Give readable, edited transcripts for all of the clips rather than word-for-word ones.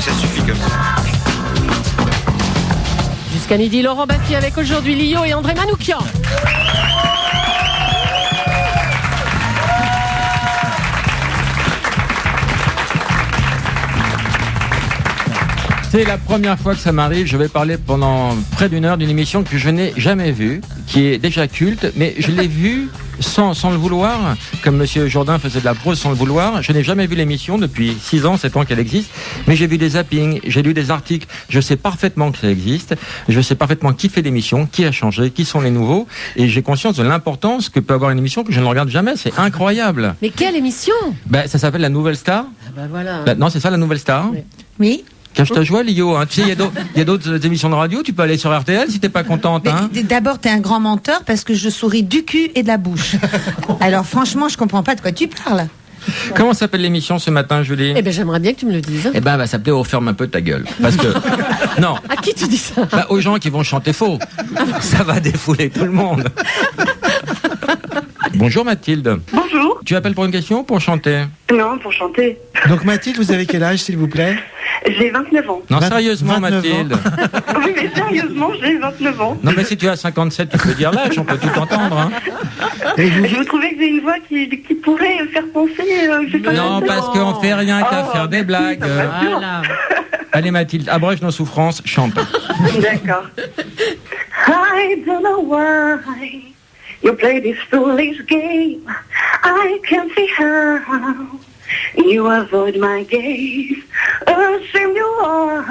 ça suffit comme ça. Jusqu'à midi, Laurent Baffie avec aujourd'hui Lio et André Manoukian. C'est la première fois que ça m'arrive. Je vais parler pendant près d'une heure d'une émission que je n'ai jamais vue, qui est déjà culte, mais je l'ai vue sans le vouloir, comme Monsieur Jourdain faisait de la prose sans le vouloir. Je n'ai jamais vu l'émission depuis 6 ans, 7 ans qu'elle existe, mais j'ai vu des zappings, j'ai lu des articles. Je sais parfaitement que ça existe. Je sais parfaitement qui fait l'émission, qui a changé, qui sont les nouveaux, et j'ai conscience de l'importance que peut avoir une émission que je ne regarde jamais. C'est incroyable. Mais quelle émission? Ça s'appelle La Nouvelle Star. Voilà. Non, c'est ça, La Nouvelle Star. Oui. Cache ta joie, Lio. Hein. Tu sais, il y a d'autres émissions de radio. Tu peux aller sur RTL si t'es pas contente. Hein. D'abord, t'es un grand menteur parce que je souris du cul et de la bouche. Alors, franchement, je comprends pas de quoi tu parles. Comment s'appelle l'émission ce matin, Julie? Eh ben, j'aimerais bien que tu me le dises. Eh ben, elle va s'appeler « Oh, ferme un peu ta gueule ». Parce que... Non. À qui tu dis ça? Aux gens qui vont chanter faux. Ça va défouler tout le monde. Bonjour Mathilde. Bonjour. Tu appelles pour une question ou pour chanter? Non, pour chanter. Donc Mathilde, vous avez quel âge, s'il vous plaît? J'ai 29 ans. Non, sérieusement 29 Mathilde. Oui, mais sérieusement, j'ai 29 ans. Non, mais si tu as 57, tu peux dire l'âge, on peut tout entendre. Hein. Je vous trouvais que j'ai une voix qui pourrait faire penser... Non, parce qu'on fait rien qu'à faire des blagues. Voilà. Allez Mathilde, abrège nos souffrances, chante. D'accord. I don't know why you play this foolish game. I can't see how you avoid my gaze. Ashamed you are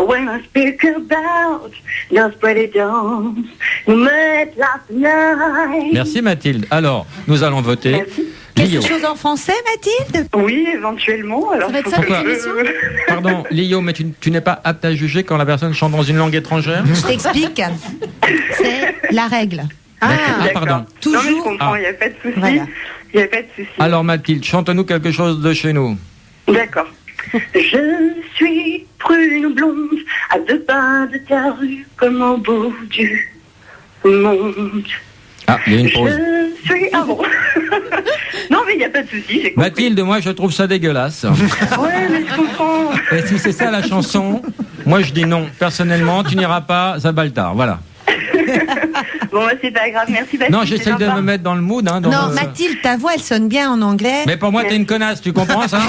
when I speak about those pretty dawn's you met last night. Merci Mathilde. Alors, nous allons voter. Merci. Lio. Quelque chose en français, Mathilde? Oui, éventuellement. Alors, Ça va être ça, Pourquoi l'émission? Pardon, Lio, mais tu n'es pas apte à juger quand la personne chante dans une langue étrangère? Je t'explique. C'est la règle. Ah, pardon. Non, mais je Toujours. comprends, il n'y a pas de souci. Voilà. Il n'y a pas de souci. Alors Mathilde, chante-nous quelque chose de chez nous. D'accord. Je suis prune blonde, à 2 pas de ta rue, comme au bout du monde. Ah, il y a une pause. Je suis... Ah bon. Non, mais il n'y a pas de souci, j'ai compris. Mathilde, moi je trouve ça dégueulasse. Ouais, mais je comprends. Et si c'est ça la chanson, moi je dis non. Personnellement, tu n'iras pas à Baltar. Voilà. Bon, bah, c'est pas grave, merci. Bastien, Non, c'est j'essaie de sympa. me mettre dans le mood. Hein, dans Non, le- Mathilde, ta voix, elle sonne bien en anglais. Mais pour moi, t'es une connasse, tu comprends ça?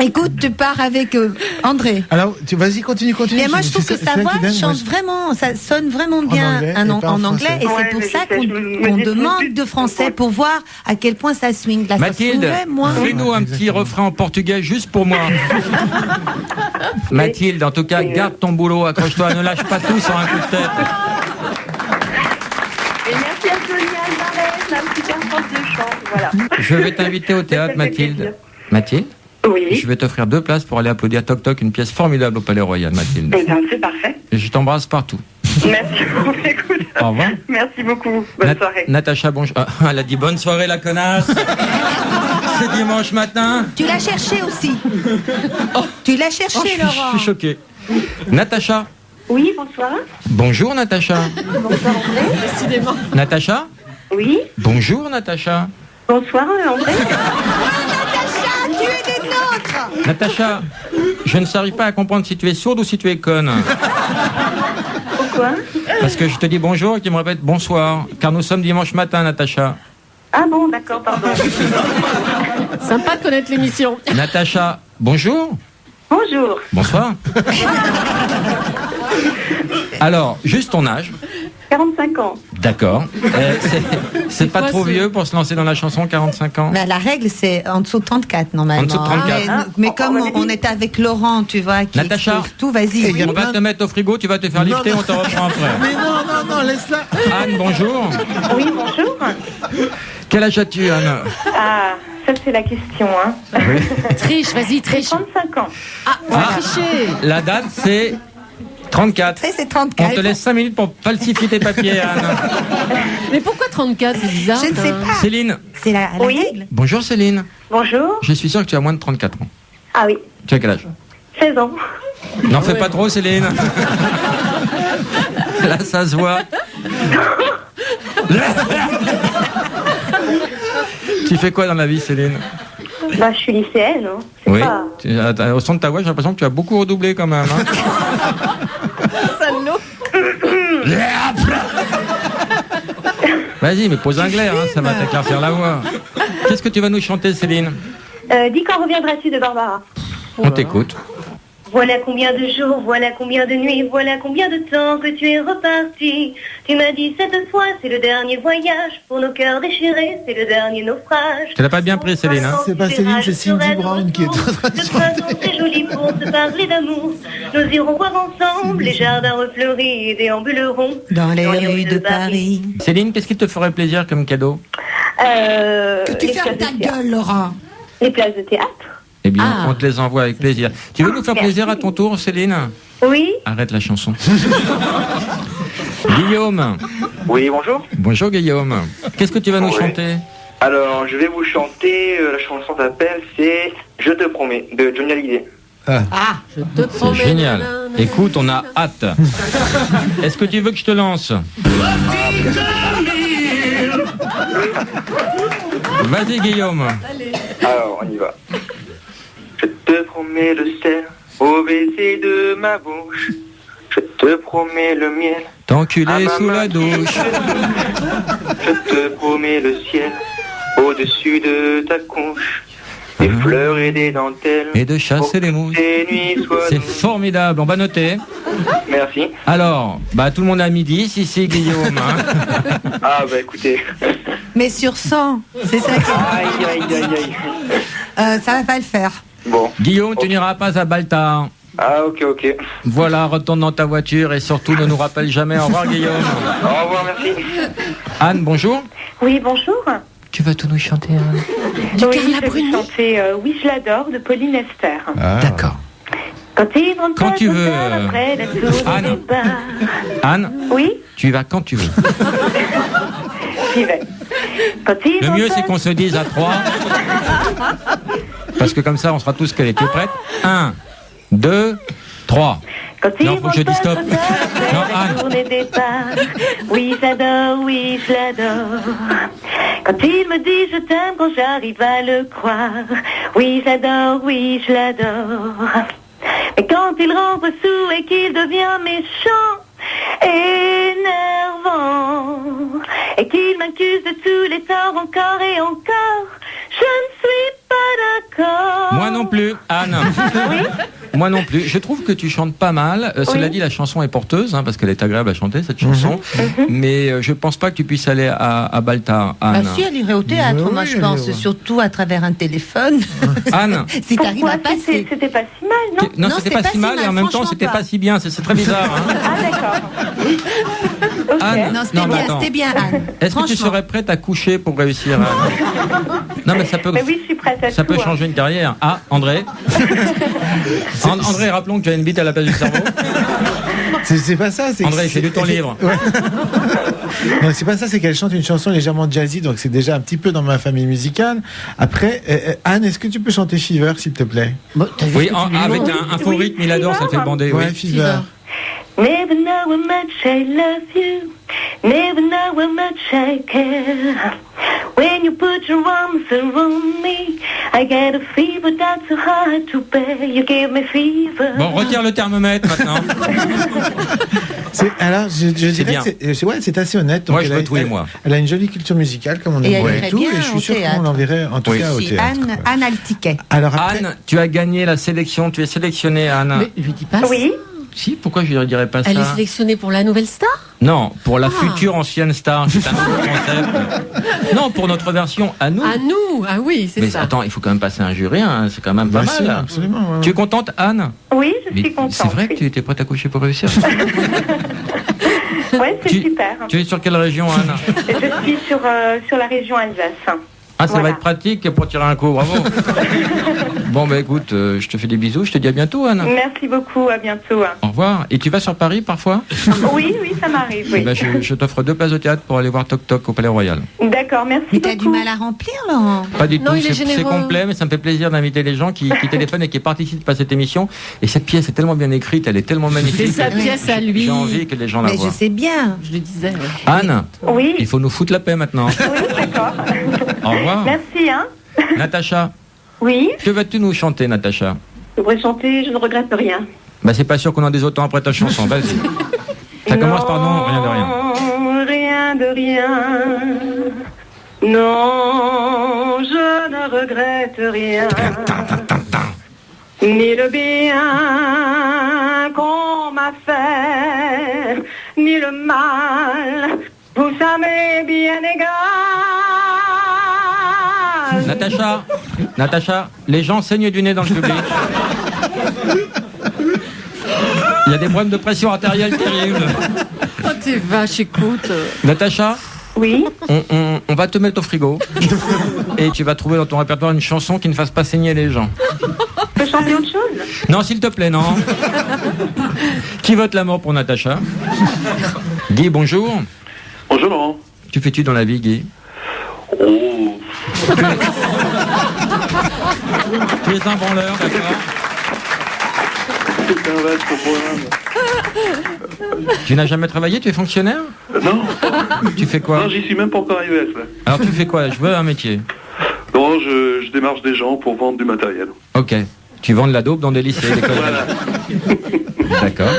Écoute, tu pars avec André. Alors, vas-y, continue. Et moi, je trouve que C'est sa ça voix qui donne, chante vraiment, ça sonne vraiment bien anglais et pas en en anglais. français. Et Ouais, c'est pour mais ça je sais, qu'on je me qu'on dis demande plus de français ouais. pour voir à quel point ça swing. Là, Mathilde, ça swingerait moins. fais-nous un petit refrain en portugais juste pour moi. Mathilde, en tout cas, garde ton boulot, accroche-toi, ne lâche pas tout sur un coup de tête. Et merci à Sonia Alvarez, la super prof de chant. Voilà. Je vais t'inviter au théâtre, Ça fait Mathilde. plaisir. Mathilde, Oui. je vais t'offrir 2 places pour aller applaudir Toc Toc, une pièce formidable au Palais Royal, Mathilde. Eh bien, c'est parfait. Et je t'embrasse partout. Merci beaucoup. Écoute. Au revoir. Merci beaucoup. Bonne soirée. Natacha, bonjour. Ah, elle a dit bonne soirée, la connasse. C'est dimanche matin. Tu l'as cherché aussi. Tu l'as cherché, Oh, je Laurent. suis choqué. Natacha. Oui, bonsoir. Bonjour, Natacha. Bonsoir, André. Décidément. Natacha. Oui. Bonjour, Natacha. Bonsoir, André. Tu es des nôtres. Natacha, je ne s'arrive pas à comprendre si tu es sourde ou si tu es conne. Pourquoi? Parce que je te dis bonjour et tu me répètes bonsoir. Car nous sommes dimanche matin, Natacha. Ah bon, d'accord, pardon. Sympa de connaître l'émission. Natacha, bonjour. Bonjour. Bonsoir. Alors, juste ton âge. 45 ans. D'accord. C'est pas quoi, trop ce- vieux pour se lancer dans la chanson, 45 ans. Mais la règle, c'est en dessous de 34, normalement. En dessous de 34. Mais Ah, comme on avait dit- on est avec Laurent, tu vois, qui Natacha. expose tout, vas-y. Et On va te mettre au frigo, tu vas te faire Non, lifter, non. on te reprend après. Mais non, laisse-la. Anne, bonjour. Oui, bonjour. Quel âge as-tu, Anne? Ah, ça c'est la question, hein. Triche, vas-y, J'ai triche. 35 ans. Ah, on va Ah. tricher. La date, c'est 34. C'est On 34. te laisse 5 minutes pour falsifier tes papiers, Anne. Mais pourquoi 34? C'est bizarre. Je ne sais ça. pas. Céline. C'est la Oui. règle. Bonjour, Céline. Bonjour. Je suis sûr que tu as moins de 34 ans. Ah oui, Tu as quel âge? 16 ans. N'en fais pas trop, Céline. Là, ça se voit. Tu fais quoi dans la vie, Céline? Bah, je suis lycéenne. Hein. C'est Oui. pas- Au son de ta voix, j'ai l'impression que tu as beaucoup redoublé quand même. Hein. Vas-y, mais pose un glaire, hein, ça va t'éclaircir la voix. Qu'est-ce que tu vas nous chanter, Céline? Dis quand reviendras-tu de Barbara? On t'écoute. Voilà combien de jours, voilà combien de nuits, voilà combien de temps que tu es reparti. Tu m'as dit cette fois, c'est le dernier voyage. Pour nos cœurs déchirés, c'est le dernier naufrage. Tu l'as pas bien pris, Céline, hein? C'est pas Céline, c'est Cindy Brown qui est en train de De toute façon, c'est joli pour se parler d'amour. Nous irons voir ensemble les jardins refleuris et déambulerons Dans les rues de Paris. Céline, qu'est-ce qui te ferait plaisir comme cadeau? Que tu les fermes places ta de théâtre. gueule, Laurent. Les places de théâtre. Eh bien, Ah. on te les envoie avec plaisir. Tu veux nous faire plaisir à ton tour, Céline? Oui. Arrête la chanson. Guillaume. Oui, bonjour. Bonjour, Guillaume. Qu'est-ce que tu vas nous Ouais. chanter? Alors, je vais vous chanter, la chanson s'appelle, c'est Je te promets, de Johnny Hallyday. Je te C'est promets. génial. nanana. Écoute, on a hâte. Est-ce que tu veux que je te lance? Vas-y, Guillaume. Alors, on y va. Je te promets le sel au baiser de ma bouche. Je te promets le miel. T'enculer à ma sous la main. douche. Je te promets le ciel au-dessus de ta couche. Des fleurs et des dentelles. Et de chasser les mouches. Des nuits soient C'est douces. formidable, on va noter. Merci. Alors, bah tout le monde à midi, si, Guillaume. Hein. Ah, bah écoutez. Mais sur 100, c'est ça qui... Aïe, aïe, aïe, aïe. ça va pas le faire. Bon. Guillaume, tu n'iras pas à Baltar. Ah, ok. Voilà, retourne dans ta voiture et surtout ne nous rappelle jamais. Au revoir, Guillaume. Au revoir, merci. Anne, bonjour. Oui, bonjour. Tu vas tout nous chanter, Anne? Oui, Carla je vais Bruni. chanter Oui, je l'adore de Pauline Esther. D'accord. Quand il rentre Quand pas tu tout veux, seul après la tour Anne. du départ. Anne, Oui, tu y vas quand tu veux. j'y vais. Quand il Le rentre mieux, pas- c'est qu'on se dise à 3. Parce que comme ça, on sera tous calés. Tu es prête? 1, 2, 3. Quand il Non, faut que je rentre dise pas stop. tout seul après Non, la Anne. journée départ. Oui, j'adore, oui, je l'adore. Quand il me dit je t'aime quand j'arrive à le croire. Oui, j'adore, oui, je l'adore. Mais quand il rentre sous et qu'il devient méchant, énervant, et qu'il m'accuse de tous les torts encore et encore, je ne suis pas d'accord. Moi non plus, Anne. Moi non plus. Je trouve que tu chantes pas mal. Cela dit, la chanson est porteuse, hein, parce qu'elle est agréable à chanter, cette chanson. Mais je pense pas que tu puisses aller à Baltar, Anne. Bah si, elle irait au théâtre, Oui, moi je elle pense, irait. surtout à travers un téléphone. Anne. Si t'arrives Pourquoi à passer. c'était pas si mal, non? Non, Non, c'était pas si mal et en même temps, franchement c'était pas. pas si bien. C'est très bizarre. Hein. Ah, d'accord. Ok. Anne, Non, c'était mais bien, attends. c'était bien, Anne. Est-ce que tu Franchement. serais prête à coucher pour réussir, Anne? Non, mais ça peut. Mais oui, je suis prête à Ça tout. peut hein. changer une carrière. Ah, André. André, rappelons que tu as une bite à la place du cerveau. C'est pas ça. André, j'ai lu ton livre. Ouais. Non, c'est pas ça, c'est qu'elle chante une chanson légèrement jazzy, donc c'est déjà un petit peu dans ma famille musicale. Après, Anne, est-ce que tu peux chanter Fever, s'il te plaît? Bon, t'as vu Oui, ce que tu lui avec demandes un faux Oui, rythme, il adore, ça le fait bander. Ouais, Oui. Fever. Never know how much I love you. Never know how much I care. When you put your arms around me, I get a fever that's so hard to bear. You give me fever. Bon, retire le thermomètre maintenant. Alors, je dirais bien. que c'est assez honnête. Donc Moi, je elle a- veux tout et elle- moi. Elle a une jolie culture musicale, comme on Et aime elle bien irait et tout, bien et je suis au sûr théâtre. qu'on l'enverrait en tout Oui. cas au Si, théâtre. Anne a le ticket. Alors après, Anne, tu as gagné la sélection. Tu es sélectionnée, Anne. Mais lui dis pas Oui. ça. Si, pourquoi je ne dirais pas Elle est ça? sélectionnée pour la nouvelle star? Non, pour la future ancienne star. C'est un nouveau concept. Non, pour notre version à nous. À nous. Ah oui, c'est Mais ça. attends, il faut quand même passer un jury, hein, c'est quand même pas bah, si, mal. absolument. ouais, Tu es ouais. contente, Anne? Oui, je Mais suis contente. c'est vrai que oui. tu étais prête à coucher pour réussir? Ouais, c'est tu- super. Tu es sur quelle région, Anne? Je suis sur la région Alsace. Ah, ça Voilà. va être pratique pour tirer un coup, bravo. Bon, bah écoute, je te fais des bisous, je te dis à bientôt, Anne. Merci beaucoup, à bientôt. Au revoir. Et tu vas sur Paris parfois? Oui, ça m'arrive, Eh oui. ben, je t'offre 2 places de théâtre pour aller voir Toc Toc au Palais Royal. D'accord, merci Mais beaucoup. t'as du mal à remplir, Laurent. Pas du Non, tout, il est c'est généreux. complet, mais ça me fait plaisir d'inviter les gens qui téléphonent et qui participent à cette émission. Et cette pièce est tellement bien écrite, elle est tellement magnifique. C'est sa pièce à lui. J'ai envie que les gens la Mais je voient. sais bien. Je le disais. ouais. Anne, Oui, il faut nous foutre la paix maintenant. oui, d'accord. Au revoir. Merci, hein. Natacha, Oui, Que vas-tu nous chanter, Natacha? je voudrais chanter Je ne regrette rien. Bah, c'est pas sûr qu'on en ait autant après ta chanson. Vas-y. Ça commence par non, rien de rien. Rien de rien. Non, je ne regrette rien. Ni le bien qu'on m'a fait, ni le mal, tout ça m'est bien égal. Natacha, les gens saignent du nez dans le public. Il y a des problèmes de pression artérielle terribles. Oh, t'es vache, écoute. Natacha, Oui, on va te mettre au frigo et tu vas trouver dans ton répertoire une chanson qui ne fasse pas saigner les gens. je peux chanter autre chose? Non, s'il te plaît, non. Qui vote la mort pour Natacha? Guy, bonjour. Bonjour Laurent. Tu fais-tu dans la vie, Guy? Oh, Tu es un branleur, d'accord? c'est un vaste programme. Tu n'as jamais travaillé? Tu es fonctionnaire? Non, Tu fais quoi? non, j'y suis même pas encore arrivé à cela. Alors tu fais quoi? Je veux un métier. Laurent, je démarche des gens pour vendre du matériel. Ok. Tu vends de la dope dans des lycées, des collèges. Voilà. D'accord.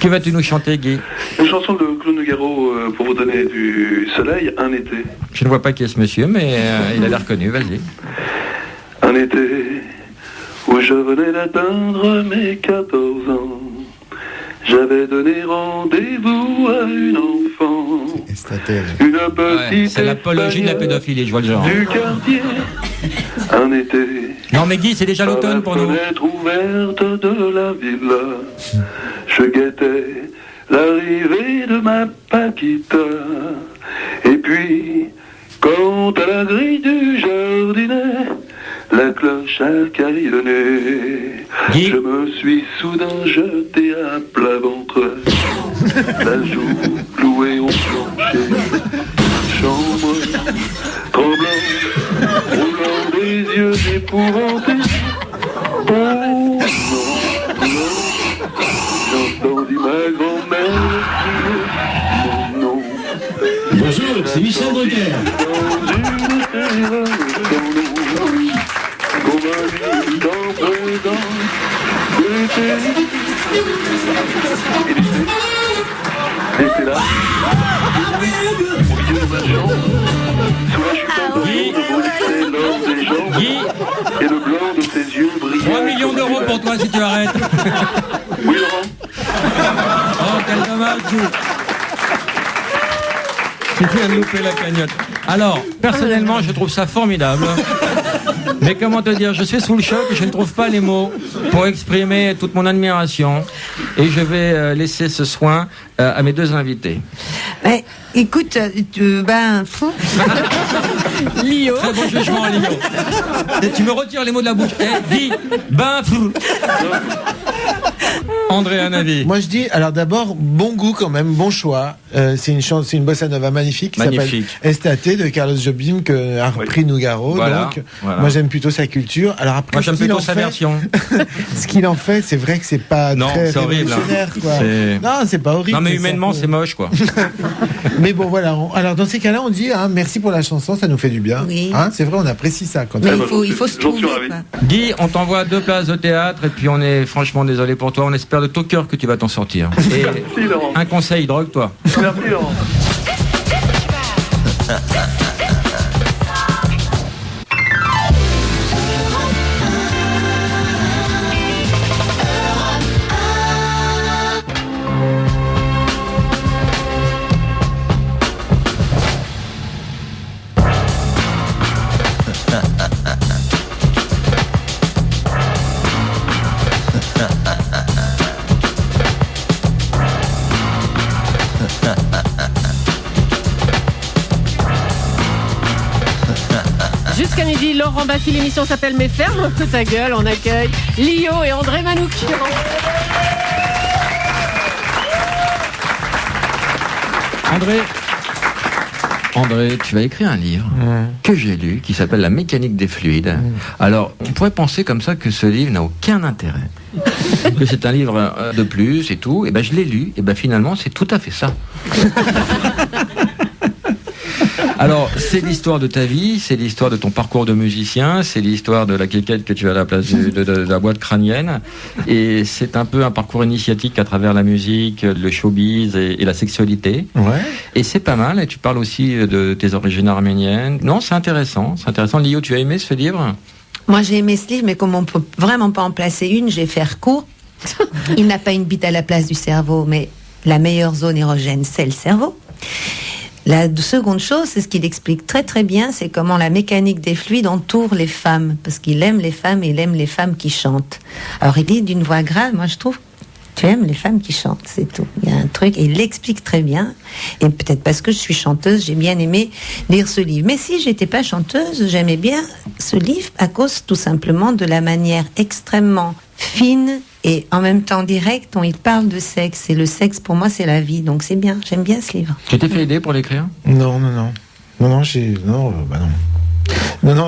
Que vas-tu nous chanter, Guy? Une chanson de Claude Nougaro pour vous donner du soleil, un été. Je ne vois pas qui est ce monsieur, mais il a l'air connu, vas-y. Un été où je venais d'atteindre mes 14 ans. J'avais donné rendez-vous à une enfant. Une petite C'est l'apologie de la pédophilie, je vois le genre. du quartier. Un été. Non mais Guy, c'est déjà Par l'automne la pour nous. fenêtre ouverte de la villa, je guettais l'arrivée de ma Paquita. Et puis, quand à la grille du jardinet, la cloche a caillonné, Guy. je me suis soudain jeté à plat ventre, la joue clouée au plancher, chambre tremblante, roulant des yeux épouvantés. Oh non, non, j'entendis ma grand-mère crier mon nom. Bonjour, c'est Michel Drucker. Dans une terreur sans nom, qu'on m'a mis en présence d'été. Il était là, au milieu de ma chambre, sous la jupe en Guy. de brûlait l'or des jambes, Guy, et le blanc de ses yeux brillait. 3 millions d'euros pour toi si tu arrêtes. Oui, Laurent. Oh, quel dommage, Guy. Tu viens de louper la cagnotte. Alors, personnellement, je trouve ça formidable. Mais comment te dire, je suis sous le choc et je ne trouve pas les mots pour exprimer toute mon admiration. Et je vais laisser ce soin à mes deux invités. Ouais, écoute, fou. Lio. Très bon jugement, Lio. Et tu me retires les mots de la bouche. Dis, fou. André, un avis? Moi je dis, alors d'abord, bon goût quand même, bon choix. C'est une bossa nova magnifique qui s'appelle Magnifique. Estate de Carlos Jobim que a repris Nougaro. Voilà, Donc, voilà. moi j'aime plutôt sa culture. Alors après, Moi, j'aime ce qu'il plutôt en sa fait- version. Ce qu'il en fait, c'est vrai que c'est pas Non, très c'est horrible, hein. révolutionnaire, quoi. C'est- Non, c'est pas horrible. Non, mais c'est humainement, un peu- c'est moche, quoi. Mais bon, voilà. Alors dans ces cas-là, on dit merci pour la chanson, ça nous fait du bien. Oui. Hein, c'est vrai, on apprécie ça quand Mais même. il faut se J'en suis trouver. ravi. Quoi. Guy, on t'envoie 2 places de théâtre et puis on est franchement désolé pour toi. On espère de tout cœur que tu vas t'en sortir. Et Merci, Laurent. un conseil, drogue-toi. Merci, Laurent. Jusqu'à midi, Laurent Baffy, l'émission s'appelle Mais ferme un peu ta gueule. On accueille Lio et André Manoukian. André, tu vas écrire un livre que j'ai lu qui s'appelle La mécanique des fluides. Alors, on pourrait penser comme ça que ce livre n'a aucun intérêt. Que c'est un livre de plus et tout. Et ben je l'ai lu, et ben finalement, c'est tout à fait ça. Alors, c'est l'histoire de ta vie, c'est l'histoire de ton parcours de musicien, c'est l'histoire de la quéquette que tu as à la place de la boîte crânienne. Et c'est un peu un parcours initiatique à travers la musique, le showbiz et la sexualité. Ouais. Et c'est pas mal. Et tu parles aussi de tes origines arméniennes. Non, c'est intéressant. C'est intéressant. Lio, tu as aimé ce livre ? Moi, j'ai aimé ce livre, mais comme on peut vraiment pas en placer une, je vais faire court. Il n'a pas une bite à la place du cerveau, mais la meilleure zone érogène, c'est le cerveau. La seconde chose, c'est ce qu'il explique très très bien, c'est comment la mécanique des fluides entoure les femmes, parce qu'il aime les femmes et il aime les femmes qui chantent. Alors il dit d'une voix grave, moi je trouve, tu aimes les femmes qui chantent, c'est tout. Il y a un truc, et il l'explique très bien, et peut-être parce que je suis chanteuse, j'ai bien aimé lire ce livre. Mais si j'étais pas chanteuse, j'aimais bien ce livre à cause tout simplement de la manière extrêmement fine et en même temps direct dont il parle de sexe. Et le sexe, pour moi, c'est la vie. Donc c'est bien, j'aime bien ce livre. Tu t'es fait aider pour l'écrire ? Non,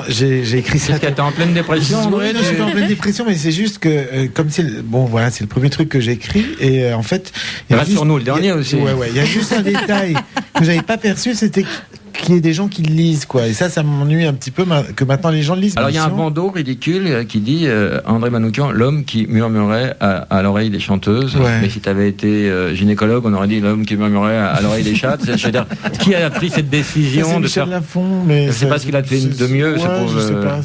j'ai écrit ça. Est-ce que t'es en pleine dépression, André ? Non, je suis pas en pleine dépression, mais c'est juste que comme c'est c'est le premier truc que j'ai écrit et en fait. Rassure-nous, le dernier aussi. Ouais, il y a juste un détail que j'avais pas perçu, c'était qu'il y ait des gens qui le lisent, quoi. Et ça m'ennuie un petit peu que maintenant les gens le lisent. Alors il y a un bandeau ridicule qui dit André Manoukian, l'homme qui murmurait à l'oreille des chanteuses. Ouais. Mais si tu avais été gynécologue, on aurait dit l'homme qui murmurait à l'oreille des chattes. C'est-à-dire, qui a pris cette décision c'est de Michel faire Lafon, mais c'est pas ce qu'il a fait de mieux. Ouais, c'est pour, je sais pas.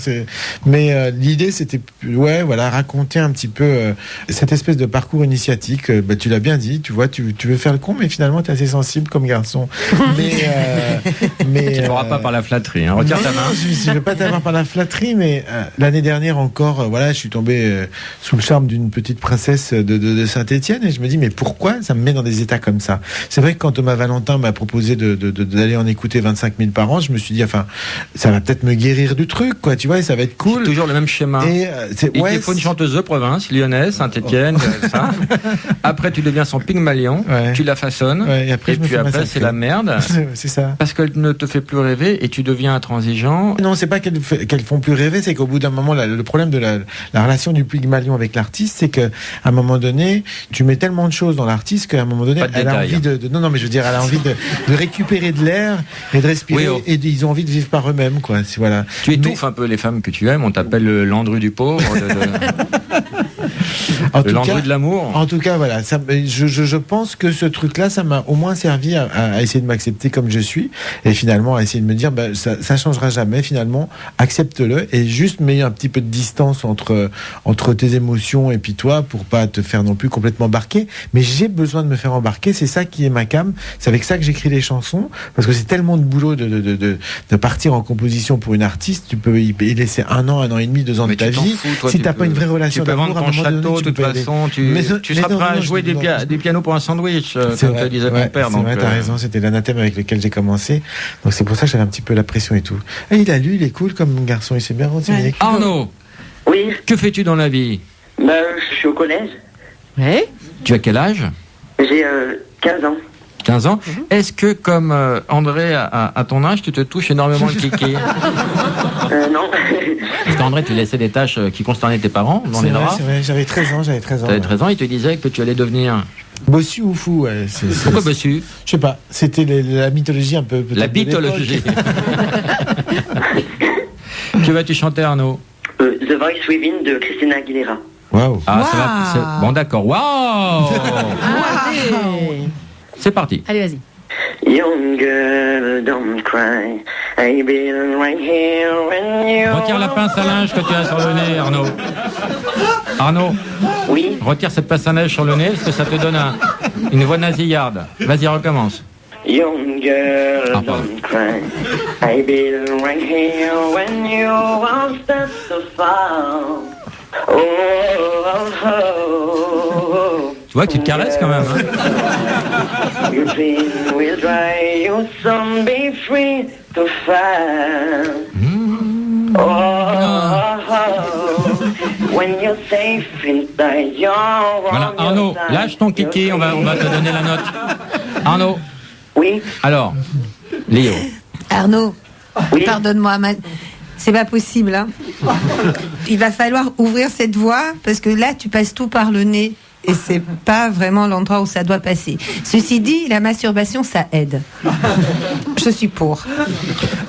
Mais l'idée, c'était raconter un petit peu cette espèce de parcours initiatique. Tu l'as bien dit, tu vois, tu veux faire le con, mais finalement, tu es assez sensible comme garçon. Mais tu ne l'auras pas par la flatterie. Hein. Retire ta main. Je ne vais pas t'avoir par la flatterie, mais l'année dernière encore, je suis tombé sous le charme d'une petite princesse de Saint-Étienne et je me dis, mais pourquoi ça me met dans des états comme ça ? C'est vrai que quand Thomas Valentin m'a proposé d'aller en écouter 25 000 par an, je me suis dit, ça va peut-être me guérir du truc, quoi, tu vois, et ça va être cool. C'est toujours le même schéma. Et il faut une chanteuse de province, lyonnaise, Saint-Étienne, ça. Après, tu deviens son Pygmalion, tu la façonnes, et après c'est la merde. C'est ça. Parce qu'elle ne te fait plus rêver et tu deviens intransigeant. Non, c'est pas qu'elles font plus rêver, c'est qu'au bout d'un moment, le problème de la relation du Pygmalion avec l'artiste, c'est qu'à un moment donné, tu mets tellement de choses dans l'artiste qu'à un moment donné, elle a envie non, mais je veux dire, elle a envie de récupérer de l'air et de respirer, et ils ont envie de vivre par eux-mêmes, quoi. Voilà. Tu étouffes un peu les femmes que tu aimes, on t'appelle le Landru du pauvre, le Landru de l'amour. En tout cas, voilà, je pense que ce truc-là, ça m'a au moins servi à essayer de m'accepter comme je suis, et finalement à essayer de me dire, ça changera jamais, finalement, accepte-le, et juste mets un petit peu de distance entre tes émotions et puis toi, pour pas te faire non plus complètement embarquer. Mais j'ai besoin de me faire embarquer, c'est ça qui est ma came, c'est avec ça que j'écris les chansons, parce que c'est tellement de boulot de partir en composition pour une artiste. Tu peux y laisser 1 an, 1 an et demi, 2 ans de ta vie. Si t'as pas une vraie relation d'amour, tu peux vendre ton château, de toute façon, tu seras prêt à jouer des pianos pour un sandwich, comme te disait mon père. C'est vrai, t'as raison, c'était l'anathème avec lequel j'ai commencé. Donc c'est pour ça que j'avais un petit peu la pression et tout. Et il a lu, il est cool comme garçon, il s'est bien renseigné. Arnaud, oui. Que fais-tu dans la vie? Je suis au collège. Oui. Tu as quel âge? J'ai 15 ans. 15 ans. Est-ce que, comme André, à ton âge, tu te touches énormément le kiki? Non. Parce qu'André, tu laissais des tâches qui concernaient tes parents dans les draps. C'est vrai, j'avais 13 ans. T'avais 13 ans, il te disait que tu allais devenir... Bossu ou fou, ouais. Pourquoi bossu? Je sais pas, c'était la mythologie un peu... La mythologie. Que vas-tu chanter, Arnaud? The Voice Within de Christina Aguilera. Waouh. Ah, ça va. Bon, d'accord. Waouh. C'est parti. Allez, vas-y. Young girl, don't cry. I've been right here when you... Retire la pince à linge que tu as sur le nez, Arnaud. Arnaud. Oui. Retire cette pince à linge sur le nez, parce que ça te donne une voix nasillarde. Vas-y, recommence. Young girl, don't cry. I've been right here when you lost us so far. Tu vois que tu te caresses quand même, hein. Your pain will dry, you'll soon be free to fly. When you're safe inside your... Voilà, Arnaud, lâche ton kiki, on va te donner la note. Arnaud. Oui. Alors, Léo. Arnaud, oui. Pardonne-moi, c'est pas possible, hein. Il va falloir ouvrir cette voie, parce que là, tu passes tout par le nez. et c'est pas vraiment l'endroit où ça doit passer. Ceci dit, la masturbation, ça aide. Je suis pour.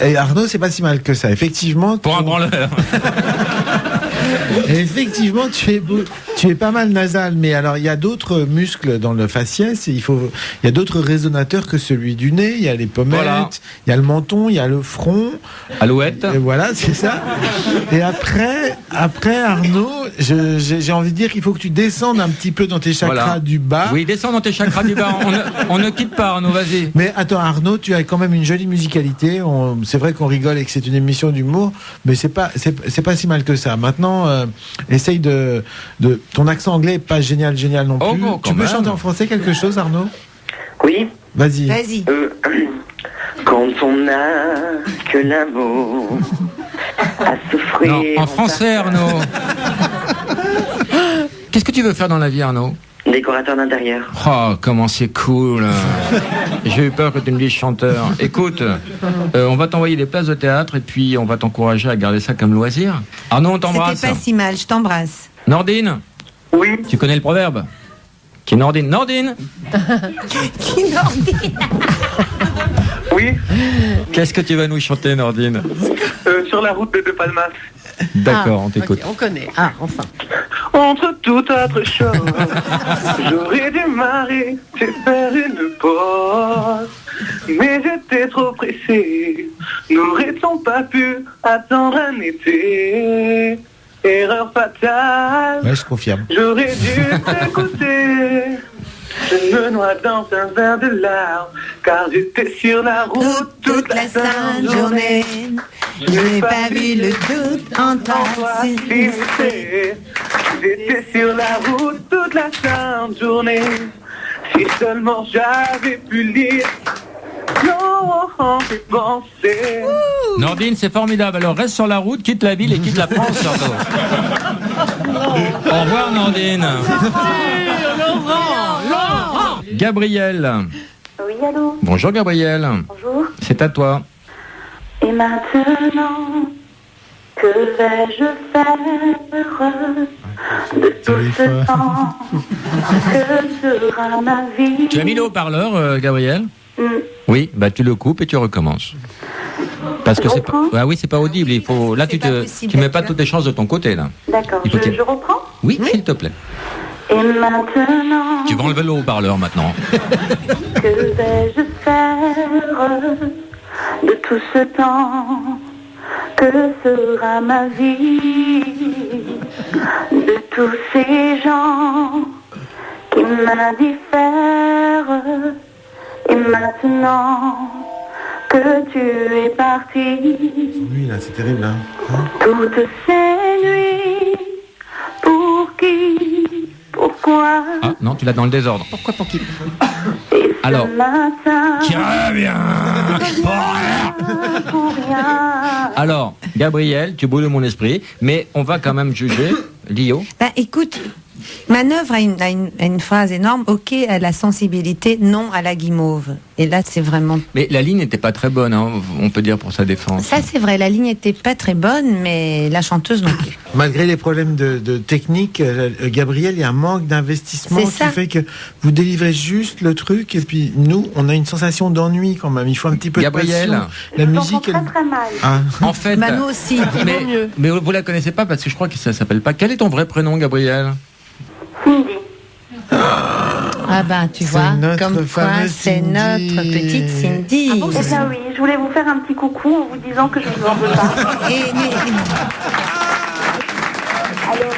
Et Arnaud, c'est pas si mal que ça. Effectivement. Pour un branleur. Effectivement, tu es pas mal nasal, mais alors il y a d'autres muscles dans le faciès. Il y a d'autres résonateurs que celui du nez. Il y a les pommettes, Voilà. il y a le menton, il y a le front. Alouette. Et voilà, c'est ça. Et après Arnaud, j'ai envie de dire qu'il faut que tu descendes un petit peu dans tes chakras Voilà. du bas. Oui, descends dans tes chakras du bas. On ne quitte pas, Arnaud, vas-y. Mais attends, Arnaud, tu as quand même une jolie musicalité. C'est vrai qu'on rigole et que c'est une émission d'humour, mais c'est pas si mal que ça. Maintenant, essaye de ton accent anglais est pas génial non plus. Oh, bon, tu quand peux même. chanter en français quelque chose, Arnaud? Oui. Vas-y. Vas-y. Quand on n'a que l'amour à souffrir. Non, en français, Arnaud. Qu'est-ce que tu veux faire dans la vie, Arnaud? Décorateur d'intérieur. Oh, comment c'est cool. J'ai eu peur que tu me dises chanteur. Écoute, on va t'envoyer des places de théâtre et puis on va t'encourager à garder ça comme loisir. Arnaud, on t'embrasse. C'était pas si mal, je t'embrasse. Nordine, Oui. tu connais le proverbe? Qui est Nordine? Nordine, Qui Nordine? Oui. qu'est-ce que tu vas nous chanter, Nordine? Sur la route de Palmas. D'accord, on Ah, t'écoute. ok, on connaît. Ah, enfin. Entre toute autre chose, j'aurais dû m'arrêter faire une pause. Mais j'étais trop pressé. N'aurait-on pas pu attendre un été? Erreur fatale. Ouais, je confirme. J'aurais dû t'écouter. Je me noie dans un verre de larmes, car j'étais sur la route Toute la sainte journée, je n'ai pas vu le doute en toi. J'étais sur la route toute la sainte journée. Si seulement j'avais pu lire non, tes pensées. Nordine, c'est formidable. Alors reste sur la route, quitte la ville et quitte la France surtout. Au revoir, Nordine. Laurent. Gabriel. Oui, allô? Bonjour, Gabriel. Bonjour. C'est à toi. Et maintenant, que vais-je faire de tout ce temps? Que sera ma vie? Tu as mis le haut-parleur, Gabriel? Mm. Oui, bah tu le coupes et tu recommences. Parce que Je c'est pas, reprends oui, c'est pas audible. Il faut, là, C'est pas possible, tu mets pas tu vois. toutes les chances de ton côté là. D'accord, Il faut qu'il- je reprends. Oui, s'il te plaît. Et maintenant, Tu vas enlever le haut-parleur maintenant. que vais-je faire de tout ce temps? Que sera ma vie? De tous ces gens qui m'indiffèrent. Et maintenant que tu es parti, Oui, là, c'est terrible. Hein. toutes ces nuits, pour qui, pourquoi? Ah non, tu l'as dans le désordre. Pourquoi pour qui? Et ce Alors. matin, Qui revient pour rien. Alors, Gabriel, tu brûles mon esprit, mais on va quand même juger Lio. Bah, écoute, Manœuvre a une phrase énorme. Ok à la sensibilité, non à la guimauve. Et là, c'est vraiment. Mais la ligne n'était pas très bonne, hein, on peut dire, pour sa défense. Ça, c'est vrai. La ligne n'était pas très bonne, mais la chanteuse non plus. Malgré les problèmes de technique, Gabriel, il y a un manque d'investissement C'est qui ça. fait que vous délivrez juste le truc et puis nous, on a une sensation d'ennui quand même. Il faut un petit peu Gabriel. de passion. La Je musique, t'entends très très mal. Ah. En fait, Bah, nous aussi. mais vous la connaissez pas parce que je crois que ça s'appelle pas. Quel est ton vrai prénom, Gabriel? Cindy. Ah ben, tu C'est vois, notre comme quoi, fameuse c'est Cindy. notre petite Cindy. Eh bien oui, je voulais vous faire un petit coucou en vous disant que je ne vous en veux pas. Alors,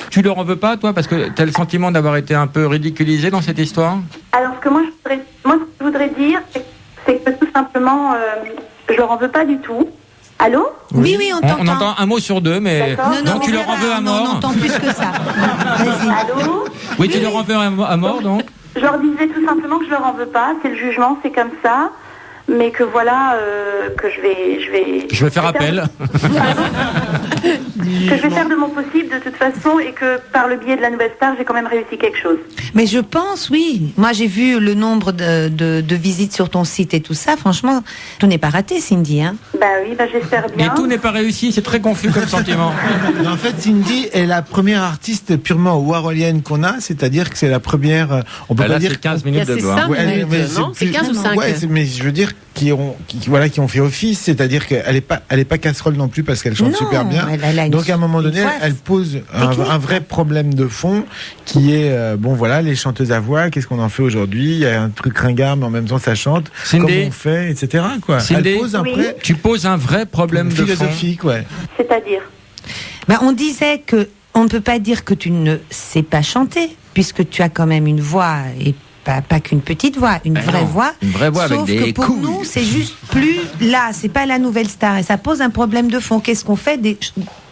Tu leur en veux pas, toi, parce que tu as le sentiment d'avoir été un peu ridiculisé dans cette histoire? alors ce que ce que je voudrais dire, c'est que tout simplement, je leur en veux pas du tout. Allô? Oui, oui, on On t'entend. entend un mot sur deux, mais D'accord. Non, non, donc tu mais leur ça en veux va, à on mort. entend plus que ça. Vas-y. Allô? Oui, tu leur en veux à mort, donc. Je leur disais tout simplement que je leur en veux pas, c'est le jugement, c'est comme ça. mais que voilà, que je vais faire appel. Que je vais faire de mon possible de toute façon et que par le biais de la Nouvelle Star, j'ai quand même réussi quelque chose. Mais je pense, oui. Moi, j'ai vu le nombre de visites sur ton site et tout ça. Franchement, tout n'est pas raté, Cindy. Hein. Bah oui, j'espère bien. Et tout n'est pas réussi, c'est très confus comme sentiment. En fait, Cindy est la première artiste purement warholienne qu'on a, c'est-à-dire que c'est la première. On peut Là, pas dire c'est 15 minutes de gloire. Non, c'est 15 ou 5. Ouais, mais je veux dire qui ont fait office, c'est-à-dire qu'elle est pas casserole non plus parce qu'elle chante super bien. Donc à un moment donné, elle pose un vrai problème de fond qui est les chanteuses à voix. Qu'est-ce qu'on en fait aujourd'hui? Il y a un truc ringard, mais en même temps ça chante. Cindy, comment on fait, etc. Quoi. Cindy, elle pose tu poses un vrai problème de fond. Philosophique, ouais. C'est-à-dire On disait que on ne peut pas dire que tu ne sais pas chanter, puisque tu as quand même une voix et pas qu'une petite voix, une vraie voix. Une vraie voix Sauf avec des que pour couilles. nous, c'est juste plus là, c'est pas la Nouvelle Star et ça pose un problème de fond. Qu'est-ce qu'on fait des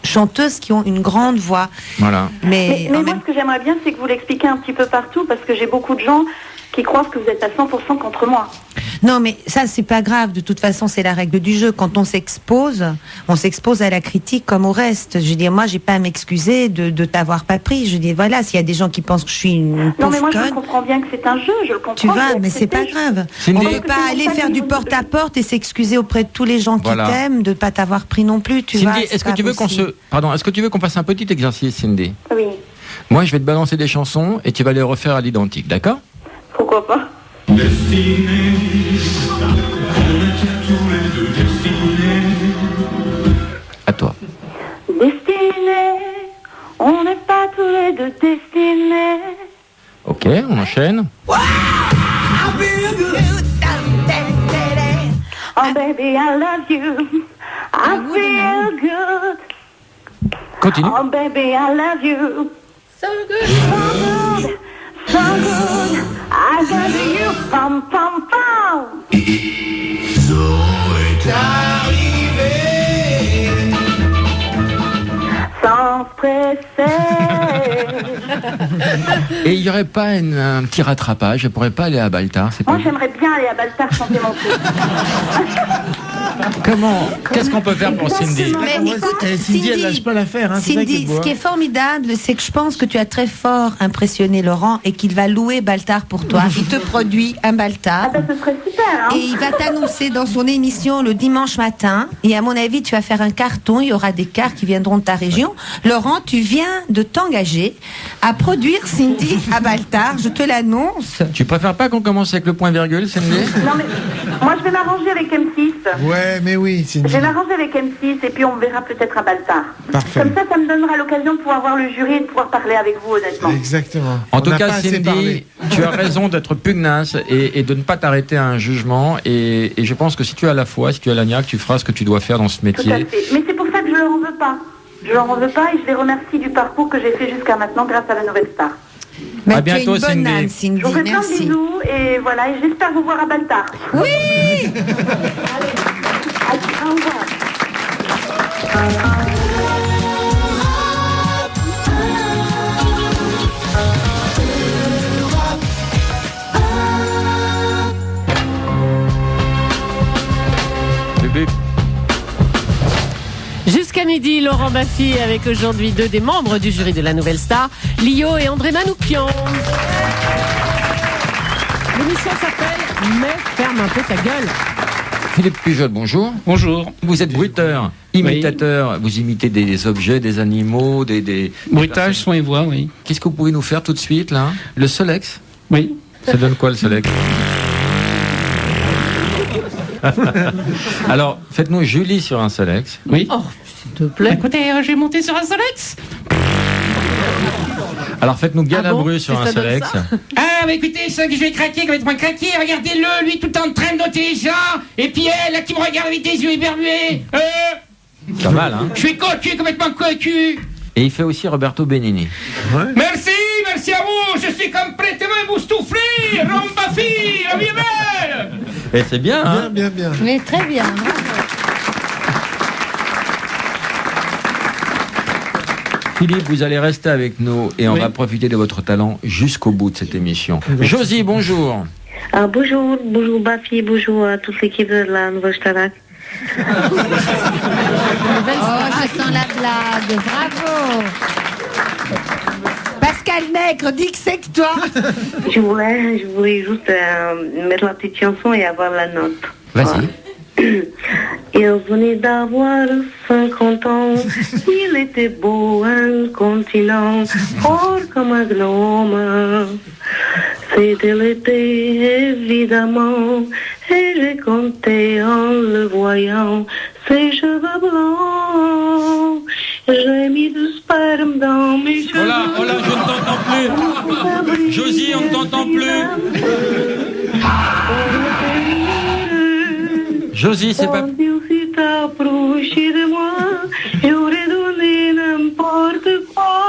chanteuses qui ont une grande voix? Voilà. Mais moi, ce que j'aimerais bien, c'est que vous l'expliquiez un petit peu partout, parce que j'ai beaucoup de gens qui croient que vous êtes à 100% contre moi. Non, mais ça, c'est pas grave. De toute façon, c'est la règle du jeu. Quand on s'expose à la critique comme au reste. Je veux dire, moi, j'ai pas à m'excuser de t'avoir pas pris. Je dis, voilà, s'il y a des gens qui pensent que je suis une pauvre Non, mais moi, conne, je comprends bien que c'est un jeu, je le comprends. tu vas, mais c'est pas grave. On Cindy. peut pas aller faire du porte-à-porte et s'excuser auprès de tous les gens qui t'aiment de pas t'avoir pris non plus, tu vois. Cindy, est-ce que tu veux qu'on fasse un petit exercice, Cindy? Oui. Moi, je vais te balancer des chansons et tu vas les refaire à l'identique, d'accord? Pourquoi pas? Destinés, on était tous les deux destinés. À toi. Destinés, on n'est pas tous les deux destinés. Ok, on enchaîne. Oh baby, I love you. I feel good. Continue. Oh baby, I love you. So good. So good. So good. I got you. Pam pam pam. Sans presser. Et il n'y aurait pas un petit rattrapage? Je pourrais pas aller à Baltar? Moi, j'aimerais bien aller à Baltar chanter mon truc. Comment? Qu'est-ce qu'on peut faire pour Cindy? Mais écoute, Cindy, elle lâche pas l'affaire. Hein, Cindy, ce qui est formidable, c'est que je pense que tu as très fort impressionné Laurent et qu'il va louer Baltar pour toi. Il te produit un Baltar. Ce serait super, hein. Et il va t'annoncer dans son émission le dimanche matin. Et à mon avis, tu vas faire un carton. Il y aura des cars qui viendront de ta région. Laurent, tu viens de t'engager à produire Cindy à Baltar. Je te l'annonce. Tu préfères pas qu'on commence avec le point virgule, Cindy? Non, mais moi, je vais m'arranger avec M6. Ouais, mais oui, Cindy. Je vais m'arranger avec M6 et puis on verra peut-être à Baltar. Parfait. Comme ça me donnera l'occasion de pouvoir voir le jury et de pouvoir parler avec vous, honnêtement. Exactement. En On tout n'a cas, pas assez Cindy, parlé. tu as raison d'être pugnace et de ne pas t'arrêter à un jugement. Et je pense que si tu as la foi, si tu as la niaque, tu feras ce que tu dois faire dans ce Tout à métier. fait. Mais c'est pour ça que je leur en veux pas. Je leur en veux pas et je les remercie du parcours que j'ai fait jusqu'à maintenant grâce à la Nouvelle Star. Mais À tu es bientôt, une bonne Cindy. âme, Cindy. Je vous fais plein de Merci. bisous et voilà, et j'espère vous voir à Baltar. Oui. Allez, au revoir. Bébé. Jusqu'à midi, Laurent Baffy avec aujourd'hui 2 des membres du jury de la Nouvelle Star, Lio et André Manoukian. L'émission s'appelle Mais ferme un peu ta gueule. Philippe Pujol, bonjour. Bonjour. Vous êtes bruiteur, imitateur, vous imitez des objets, des animaux, des Bruitage, son et voix, oui. Qu'est-ce que vous pouvez nous faire tout de suite, là? Le Solex? Oui. Ça donne quoi, le Solex? Alors, faites-nous Julie sur un Solex. Oui. Oh, s'il te plaît. Écoutez, je vais monter sur un Solex. Alors, faites-nous Galabru Ah bon, sur que un ça donne Solex. ça Ah, bah écoutez, ça que je vais craquer, complètement craquer. Regardez-le, lui, tout en train de noter les gens. Et puis elle, là, qui me regarde avec des yeux éberlués. Pas mal, hein? Je suis cocu, complètement cocu. Et il fait aussi Roberto Benigni. Merci, merci à vous. Je suis complètement éboustouflé. Rombafi, la vie est belle. Et c'est bien, hein? Bien, bien, bien. Mais très bien. Philippe, vous allez rester avec nous et on va profiter de votre talent jusqu'au bout de cette émission. Josie, bonjour. Bonjour Bafi, bonjour à toute l'équipe de la Nouvelle Starac. Oh, je sens la blague, bravo. Pascal Nègre, dis que c'est que toi. Je voulais juste mettre la petite chanson et avoir la note. Vas-y. Il venait d'avoir 50 ans, il était beau incontinent, fort comme un gnome. C'était l'été, évidemment, et j'ai compté en le voyant, ses cheveux blancs. J'ai mis du sperme dans mes cheveux. Oh là, je ne t'entends plus. Josie, on ne t'entend plus. Josie, c'est pas... Quand il s'est approché de moi, j'aurais donné n'importe quoi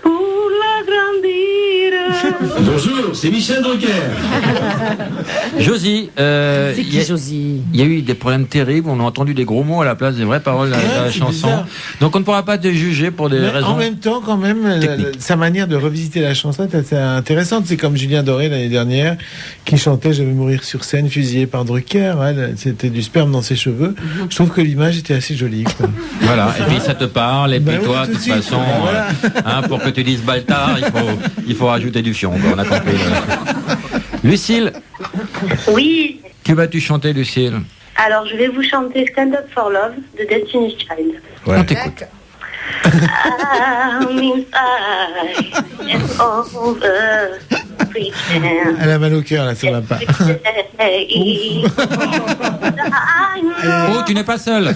pour l'agrandir. Bonjour, c'est Michel Drucker. Josie, C'est qui Josie? il y a eu des problèmes terribles. On a entendu des gros mots à la place des vraies paroles de la c'est chanson. bizarre. Donc on ne pourra pas te juger pour des Mais raisons. en même temps, quand même, sa manière de revisiter la chanson est assez intéressante. C'est comme Julien Doré l'année dernière, qui chantait « Je vais mourir sur scène, fusillé par Drucker ». C'était du sperme dans ses cheveux. Je trouve que l'image était assez jolie, quoi. Voilà, et puis ça te parle, et puis Ben oui, toi, tout de de toute suite. façon, Ben voilà. pour que tu dises Baltar, il faut rajouter du fion. Bon, on a compris. Lucille, Oui, que vas-tu chanter, Lucille? alors je vais vous chanter Stand Up for Love de Destiny's Child. Ouais. On t'écoute. I'm inside, it's over, pretend. Elle a mal au cœur, là, ça va pas. Oh, tu n'es pas seul.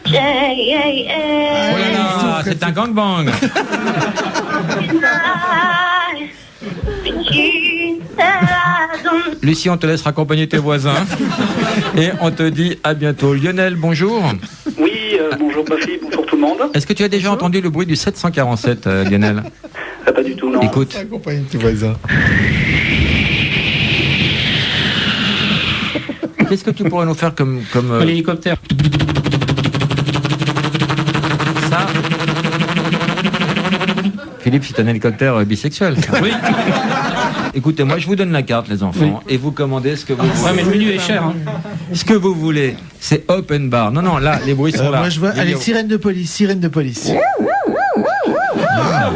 Oh là là, c'est un gangbang. Lucie, on te laisse raccompagner tes voisins. Et on te dit à bientôt. Lionel, bonjour. Oui, bonjour Bafi, bonjour tout le monde. Est-ce que tu as déjà entendu le bruit du 747, Lionel? Pas du tout, non. Écoute. Accompagne tes voisins. Qu'est-ce que tu pourrais nous faire comme L'hélicoptère. ça? Philippe, c'est un hélicoptère bisexuel. Oui. Écoutez, moi, je vous donne la carte, les enfants, et vous commandez ce que vous voulez. Ouais, mais le menu est cher. Hein. Ce que vous voulez, c'est open bar. Non, non, là, les bruits sont là. Moi, je vois. Allez, sirène de police, sirène de police. Ah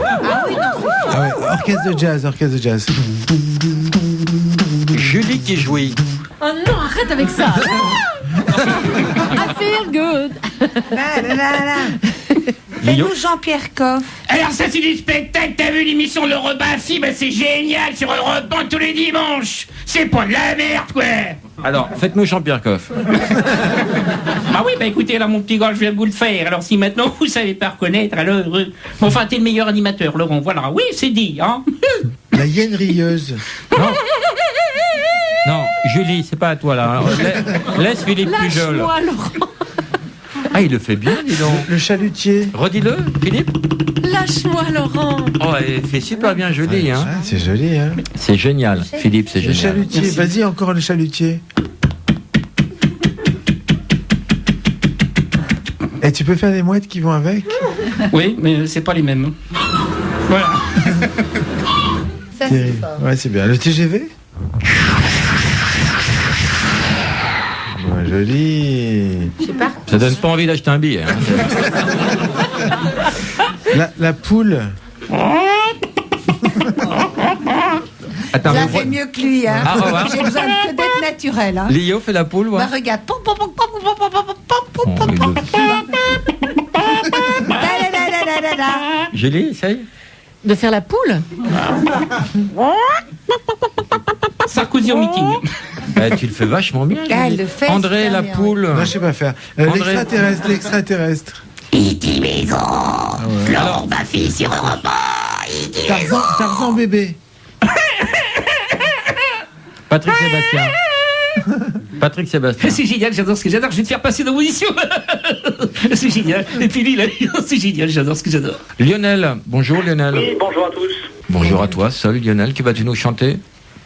ouais, orchestre de jazz, orchestre de jazz. Julie qui jouit. Oh non, arrête avec ça. I feel good. Fais-nous Jean-Pierre Coff. Alors ça c'est du spectacle, t'as vu l'émission Le Repas Si, bah c'est génial sur Europe 1 tous les dimanches. C'est pas de la merde quoi. Alors, faites-nous Jean-Pierre Coff. Bah oui, bah écoutez, là mon petit gars, je viens de vous le faire. Alors si maintenant vous savez pas reconnaître, alors... Bon, enfin, t'es le meilleur animateur, Laurent, voilà. Oui, c'est dit, hein. La hyène rieuse. Non. Non, Julie, c'est pas à toi là. Laisse Philippe Pujol. Lâche-moi, Laurent. Ah, il le fait bien, dis donc. Le chalutier. Redis-le, Philippe. Lâche-moi, Laurent. Oh, il fait super bien joli, hein. Ah, c'est joli, hein. C'est génial, Philippe, c'est Le génial. chalutier. Merci. Vas-y, encore le chalutier. Et tu peux faire des mouettes qui vont avec? Oui, mais c'est pas les mêmes. Voilà. Ça, c'est fort. Ouais, c'est bien. Le TGV? Ouais, joli. Je sais pas. Ça donne pas envie d'acheter un billet. Hein. La poule. Attends, Ça mais fait mieux que lui, hein. Ah, au revoir. J'ai besoin que d'être naturel, hein. Lio fait la poule, ouais. Bah regarde. Pom, pom, pom, pom, pom, pom, pom, pom, Oh, pom, il pom, le- Da, da, da, da, da, da. Julie, essaye. De faire la poule? Sarkozy au meeting. Tu le fais vachement bien. Ah, Julie. elle le fait André, super la bien, poule. Non, je sais pas faire. André. L'extraterrestre. Alors, Tarzan bébé. Patrick Sébastien. Patrick Sébastien. C'est génial, j'adore ce que j'adore. Je vais te faire passer d'opposition. C'est génial. Et puis lui, là, c'est génial, j'adore ce que j'adore. Lionel, bonjour Lionel. Oui, bonjour à tous. Bonjour à toi, seul Lionel, que vas-tu nous chanter?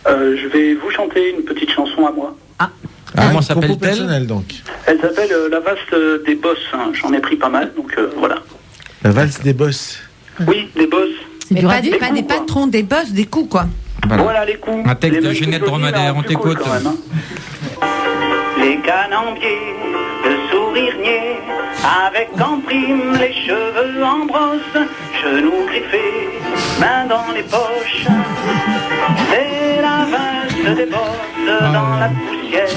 Je vais vous chanter une petite chanson à moi. Comment Compo s'appelle-t-elle? personnel, donc. Elle s'appelle La Valse des Boss. Hein. J'en ai pris pas mal, donc voilà. La valse des boss. Oui, des boss. Mais du pas radis. des patrons, des boss, des coups, quoi. Voilà les coups. Un texte Les de mecs Ginette qui Dromadaire, sont on plus cool t'écoute. quand même, hein. Les canambiers, le sourire niais, avec en prime les cheveux en brosse, genoux griffés, mains dans les poches. C'est la valse des bosses dans la poussière,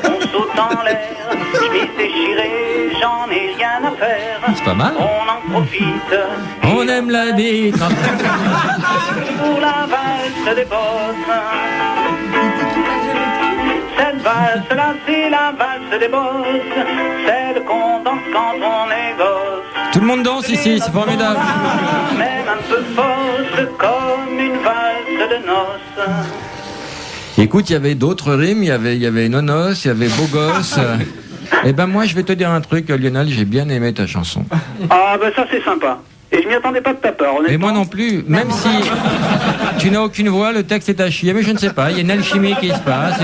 on saute en l'air, chemise déchirée, j'en ai rien à faire. C'est pas mal. On en profite. On aime la vie quand... Pour la valse des bosses. Cette valse-là, c'est la valse des bosses, celle qu'on danse quand on est gosse. Tout le monde danse ici, c'est formidable. Même un peu fausse, comme une valse de noces. Écoute, il y avait d'autres rimes, il y avait nonos, il y avait beau gosse. Eh ben moi, je vais te dire un truc, Lionel, j'ai bien aimé ta chanson. Ah ben ça c'est sympa. Et je m'y attendais pas de ta part, honnêtement. Et moi non plus, même si tu n'as aucune voix, le texte est à chier, mais je ne sais pas, il y a une alchimie qui se passe,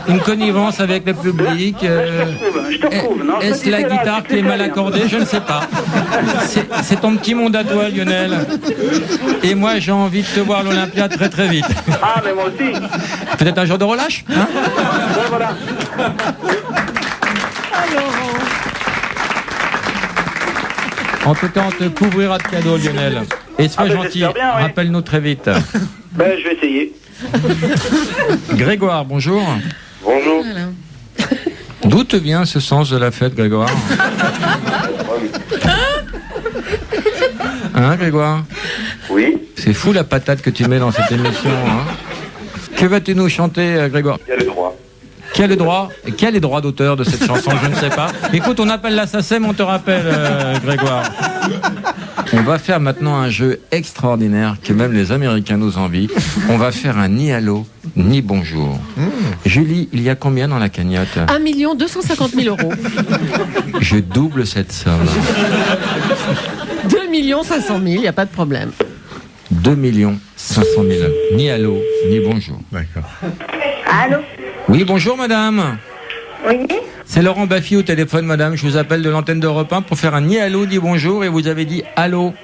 une connivence avec le public. Je te prouve, non? Est-ce la guitare qui est mal accordée? Je ne sais pas. C'est ton petit monde à toi, Lionel. Et moi, j'ai envie de te voir à l'Olympia très très vite. Ah, mais moi aussi. Peut-être un jour de relâche, hein? Ouais, voilà. En tout cas, on te couvrira de cadeaux, Lionel. Et sois gentil, j'espère bien, oui. rappelle-nous très vite. Ben, je vais essayer. Grégoire, bonjour. Bonjour. D'où te vient ce sens de la fête, Grégoire? Hein, Grégoire? Oui. C'est fou la patate que tu mets dans cette émission. Hein. Que vas-tu nous chanter, Grégoire? Il y a le droit. Qui a le droit? Qui a les droits d'auteur de cette chanson? Je ne sais pas. Écoute, on appelle la SACEM, on te rappelle, Grégoire. On va faire maintenant un jeu extraordinaire que même les Américains nous envient. On va faire un ni allô, ni bonjour. Julie, il y a combien dans la cagnotte? 1 250 000 euros. Je double cette somme. 2 500 000, il n'y a pas de problème. 2 500 000. Ni allô, ni bonjour. D'accord. Allô? Oui, bonjour madame. Oui? C'est Laurent Baffy au téléphone, madame. Je vous appelle de l'antenne d'Europe 1 pour faire un ni allô, ni bonjour, et vous avez dit allô.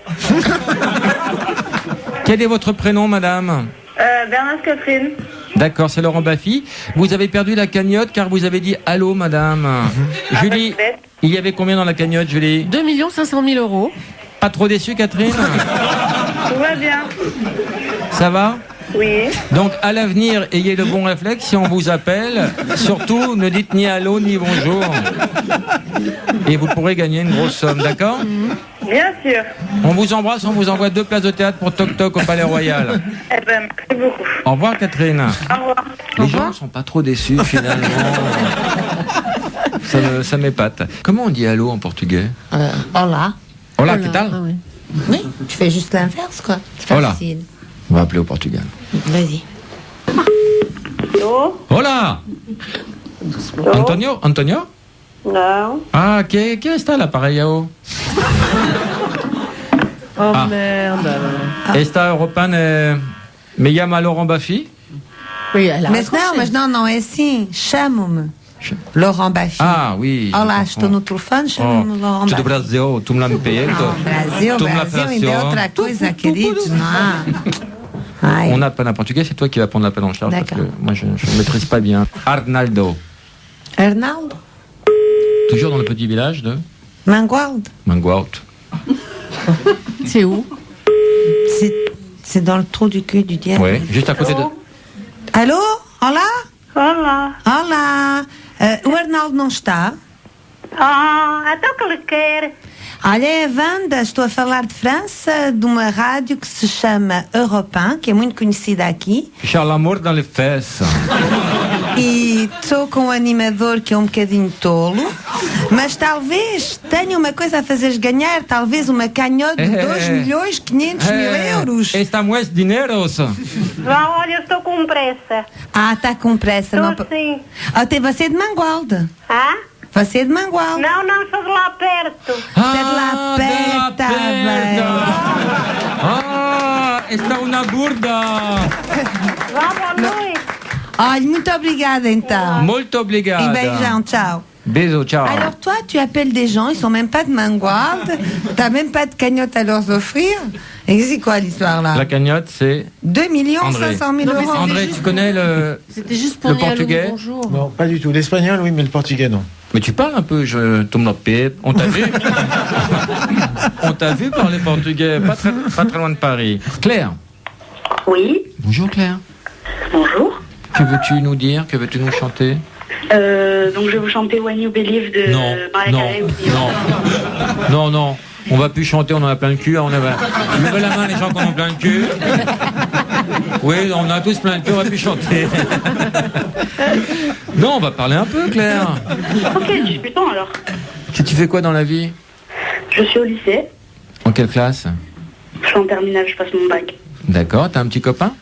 Quel est votre prénom, madame? Bernard Catherine. D'accord, c'est Laurent Baffy. Vous avez perdu la cagnotte car vous avez dit allô, madame. Julie, il y avait combien dans la cagnotte, Julie? 2 500 000 euros. Pas trop déçu, Catherine? Tout va bien. Ça va? Oui. Donc, à l'avenir, ayez le bon réflexe. Si on vous appelle, surtout, ne dites ni allô, ni bonjour. Et vous pourrez gagner une grosse somme, d'accord? Bien sûr. On vous embrasse, on vous envoie 2 places de théâtre pour Toc Toc au Palais Royal. Eh ben, merci beaucoup. Au revoir, Catherine. Au revoir. Les gens ne sont pas trop déçus, finalement. Ça m'épate. Comment on dit allô en portugais? Hola. Hola, que tal? Ah oui. Oui, tu fais juste l'inverse, quoi. C'est Hola. facile. On va appeler au Portugal. Vas-y. Allô? Hola! Antonio? Antonio? Non. Ah, ¿qué está la pareja? Oh Ah. merde. Esta Europan me llama Laurent Baffy? Oui, elle a Mas raccroché. não é assim. Chamo-me Laurent Baffy. Ah, oui. je Olá, comprends. estou no telefone, chamo-me Laurent Tu do Baffy. Brasil, tu me l'as payé. Brasil, Tu me Brasil ainda é l'appelles. outra coisa, queridos, não há? Ai. On appelle un portugais, c'est toi qui vas prendre l'appel en charge. Parce que D'accord. moi, je ne maîtrise pas bien. Arnaldo. Arnaldo? Toujours dans le petit village de Mangualde? Mangualde. C'est où? C'est dans le trou du cul du diable. Oui, juste à côté de... Alô? Olá? Olá. Olá. O Arnaldo não está? Ah, então que lhe quer? Olha, é a Wanda, estou a falar de França, de uma rádio que se chama Europe 1, que é muito conhecida aqui. Charles Amour dans les fesses. E estou com um animador que é um bocadinho tolo, mas talvez tenha uma coisa a fazeres ganhar, talvez uma canhota de 2.500.000 euros. Estamos es dineros. Vá, olha, eu estou com pressa. Ah, está com pressa. Não... Estou sim. Até você é de Mangualde. Ah? Você é de Mangualde. Não, não, sou de lá perto. Você é de lá perto, tá bem. Ah, está una burda. Vá, boa noite. Olha, muito obrigada então. Muito obrigado. E beijão, tchau. Bisous, ciao. Alors toi, tu appelles des gens, ils sont même pas de main guarde, t'as même pas de cagnotte à leur offrir. Et c'est quoi l'histoire là? La cagnotte, c'est 2 André. 500 000 euros. André, tu connais le C'était juste pour le dire allô, portugais? bonjour. Non, pas du tout. L'espagnol, oui, mais le portugais, non. Mais tu parles un peu, je tombe la pipe. On t'a vu On t'a vu parler portugais, pas très loin de Paris. Claire. Oui, Bonjour Claire. bonjour. Que veux-tu nous dire? Que veux-tu nous chanter? Donc je vais vous chanter When You Believe de Mariah Carey. Non. On va plus chanter, on en a plein le cul. Levez la main les gens qui en ont plein le cul. Oui, on a tous plein le cul, on va plus chanter. Non, on va parler un peu, Claire. Ok, discutons alors. Tu fais quoi dans la vie? Je suis au lycée, En quelle classe? je suis en terminale, je passe mon bac. D'accord, t'as un petit copain?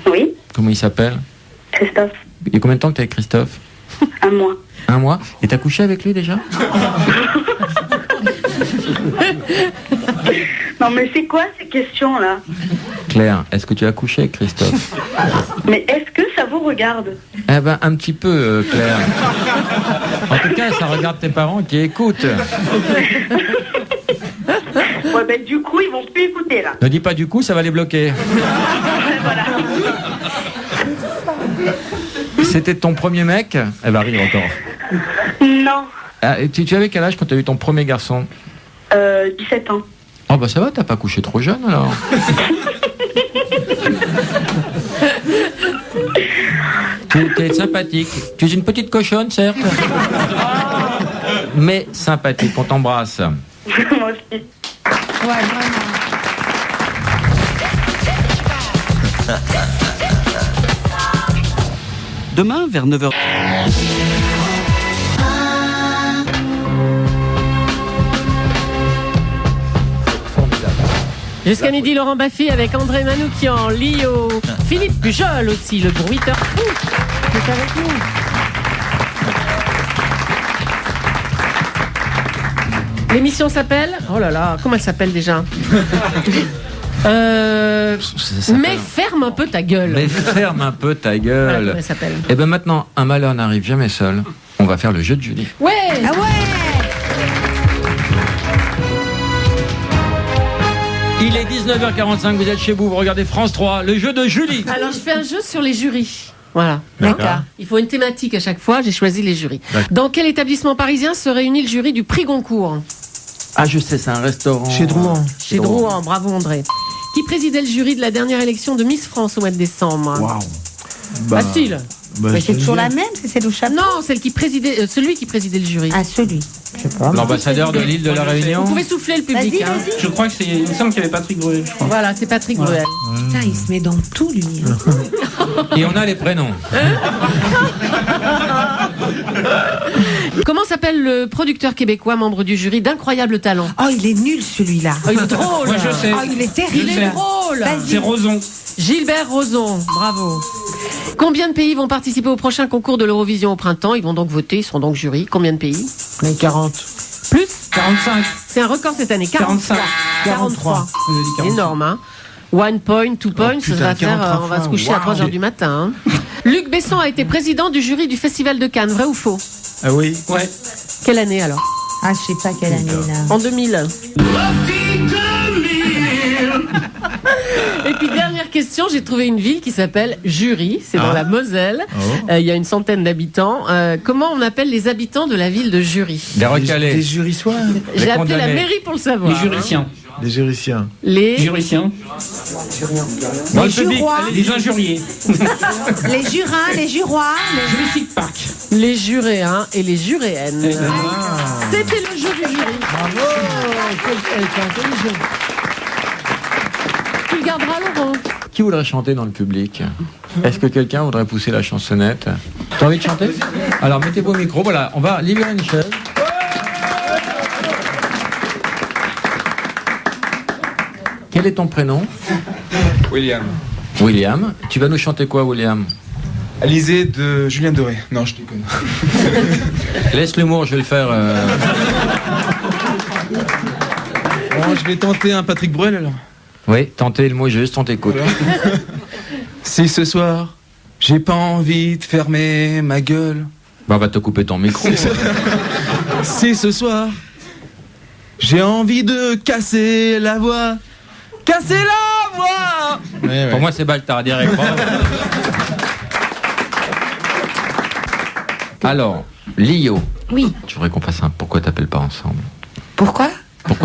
Oui, Comment il s'appelle? Christophe, Il y a combien de temps que t'es avec Christophe? 1 mois. 1 mois? Et t'as couché avec lui déjà? Non mais c'est quoi ces questions là? Claire, est-ce que tu as couché avec Christophe? Mais est-ce que ça vous regarde? Eh ben, un petit peu, Claire. En tout cas, ça regarde tes parents qui écoutent. Ouais ben du coup ils vont plus écouter là. Ne dis pas du coup, ça va les bloquer. Voilà. C'était ton premier mec? Elle va rire encore. Non, Ah, et tu avais quel âge quand tu as eu ton premier garçon? 17 ans. Oh bah ça va, t'as pas couché trop jeune alors. Tu es sympathique. Tu es une petite cochonne, certes. Mais sympathique, on t'embrasse. Moi aussi. Ouais, vraiment. Demain, vers 9h. Jusqu'à midi, Laurent Baffy avec André Manoukian, Lio, Philippe Pujol aussi, le bruiteur fou, qui est avec nous. L'émission s'appelle... Oh là là, comment elle s'appelle déjà? Mais ferme un peu ta gueule. Mais ferme un peu ta Voilà gueule. comment elle s'appelle. Et bien maintenant, un malheur n'arrive jamais seul. On va faire le jeu de Julie. Ouais. Ah ouais. Il est 19h45, vous êtes chez vous, vous regardez France 3, le jeu de Julie. Alors je fais un jeu sur les jurys. Voilà. D'accord. Il faut une thématique à chaque fois, j'ai choisi les jurys. D'accord. Dans quel établissement parisien se réunit le jury du prix Goncourt? Ah, je sais, c'est un restaurant. Chez Drouan. Chez Drouan, bravo André. Qui présidait le jury de la dernière élection de Miss France au mois de décembre? Waouh. Facile. Mais c'est toujours la même, c'est celle au chapeau. Non, celui qui présidait le jury. Ah, celui. Je sais pas. L'ambassadeur de l'île de la Réunion. Vous pouvez souffler le public. Vas-y, hein. vas-y. Je crois que il me semble qu'il y avait Patrick Bruel, je crois. Voilà, c'est Patrick Bruel. Putain, il se met dans tout, lui. Et on a les prénoms. Comment s'appelle le producteur québécois, membre du jury d'Incroyable Talent? Oh, il est nul, celui-là. Oh, il est drôle. Moi je sais. Oh, il est terrible. Il est drôle. C'est Roson. Gilbert Rozon, bravo. Combien de pays vont participer au prochain concours de l'Eurovision au printemps? Ils vont donc voter, ils seront donc jury. Combien de pays? 40. Plus 45. C'est un record cette année. 43. 43. Énorme, hein. 1 point, 2 points, putain, ça va faire, 43 on va fois, se coucher à 3h du matin. Hein. Luc Besson a été président du jury du Festival de Cannes, vrai ou faux? Ah oui. Ouais. Quelle année alors? Ah, je sais pas quelle année, là. En 2000. Et puis dernière question, j'ai trouvé une ville qui s'appelle Jury, c'est dans la Moselle. Il y a une centaine d'habitants. Comment on appelle les habitants de la ville de Jury? Des recalés. Des jurissois. J'ai appelé la condamnés. mairie pour le savoir. Les juriciens. Des juriciens. Les Juriciens. Dans Les le public. jurois. Les injuriés. Les jurins, les jurois. Jurassic Park. les juréens et les juréennes. C'était le jeu du jury. Bravo. Elle est intelligente. Tu le garderas, Laurent. Qui voudrait chanter dans le public? Est-ce que quelqu'un voudrait pousser la chansonnette? T'as envie de chanter? Alors mettez vos micros, voilà, on va libérer une chaise. Quel est ton prénom? William. William. Tu vas nous chanter quoi, William? Alizé de Julien Doré. Non, je déconne. Laisse l'humour, je vais le faire. Bon, je vais tenter un Patrick Bruel alors. Oui, tentez le mot juste, on t'écoute. Si ce soir, j'ai pas envie de fermer ma gueule, Bah, on va te couper ton micro. C'est ce soir. J'ai envie de casser la voix. Casser la voix. Ouais. Pour moi, c'est Baltar, direct. Alors, Lio. Oui. Je voudrais qu'on fasse un pourquoi t'appelles pas ensemble. Pourquoi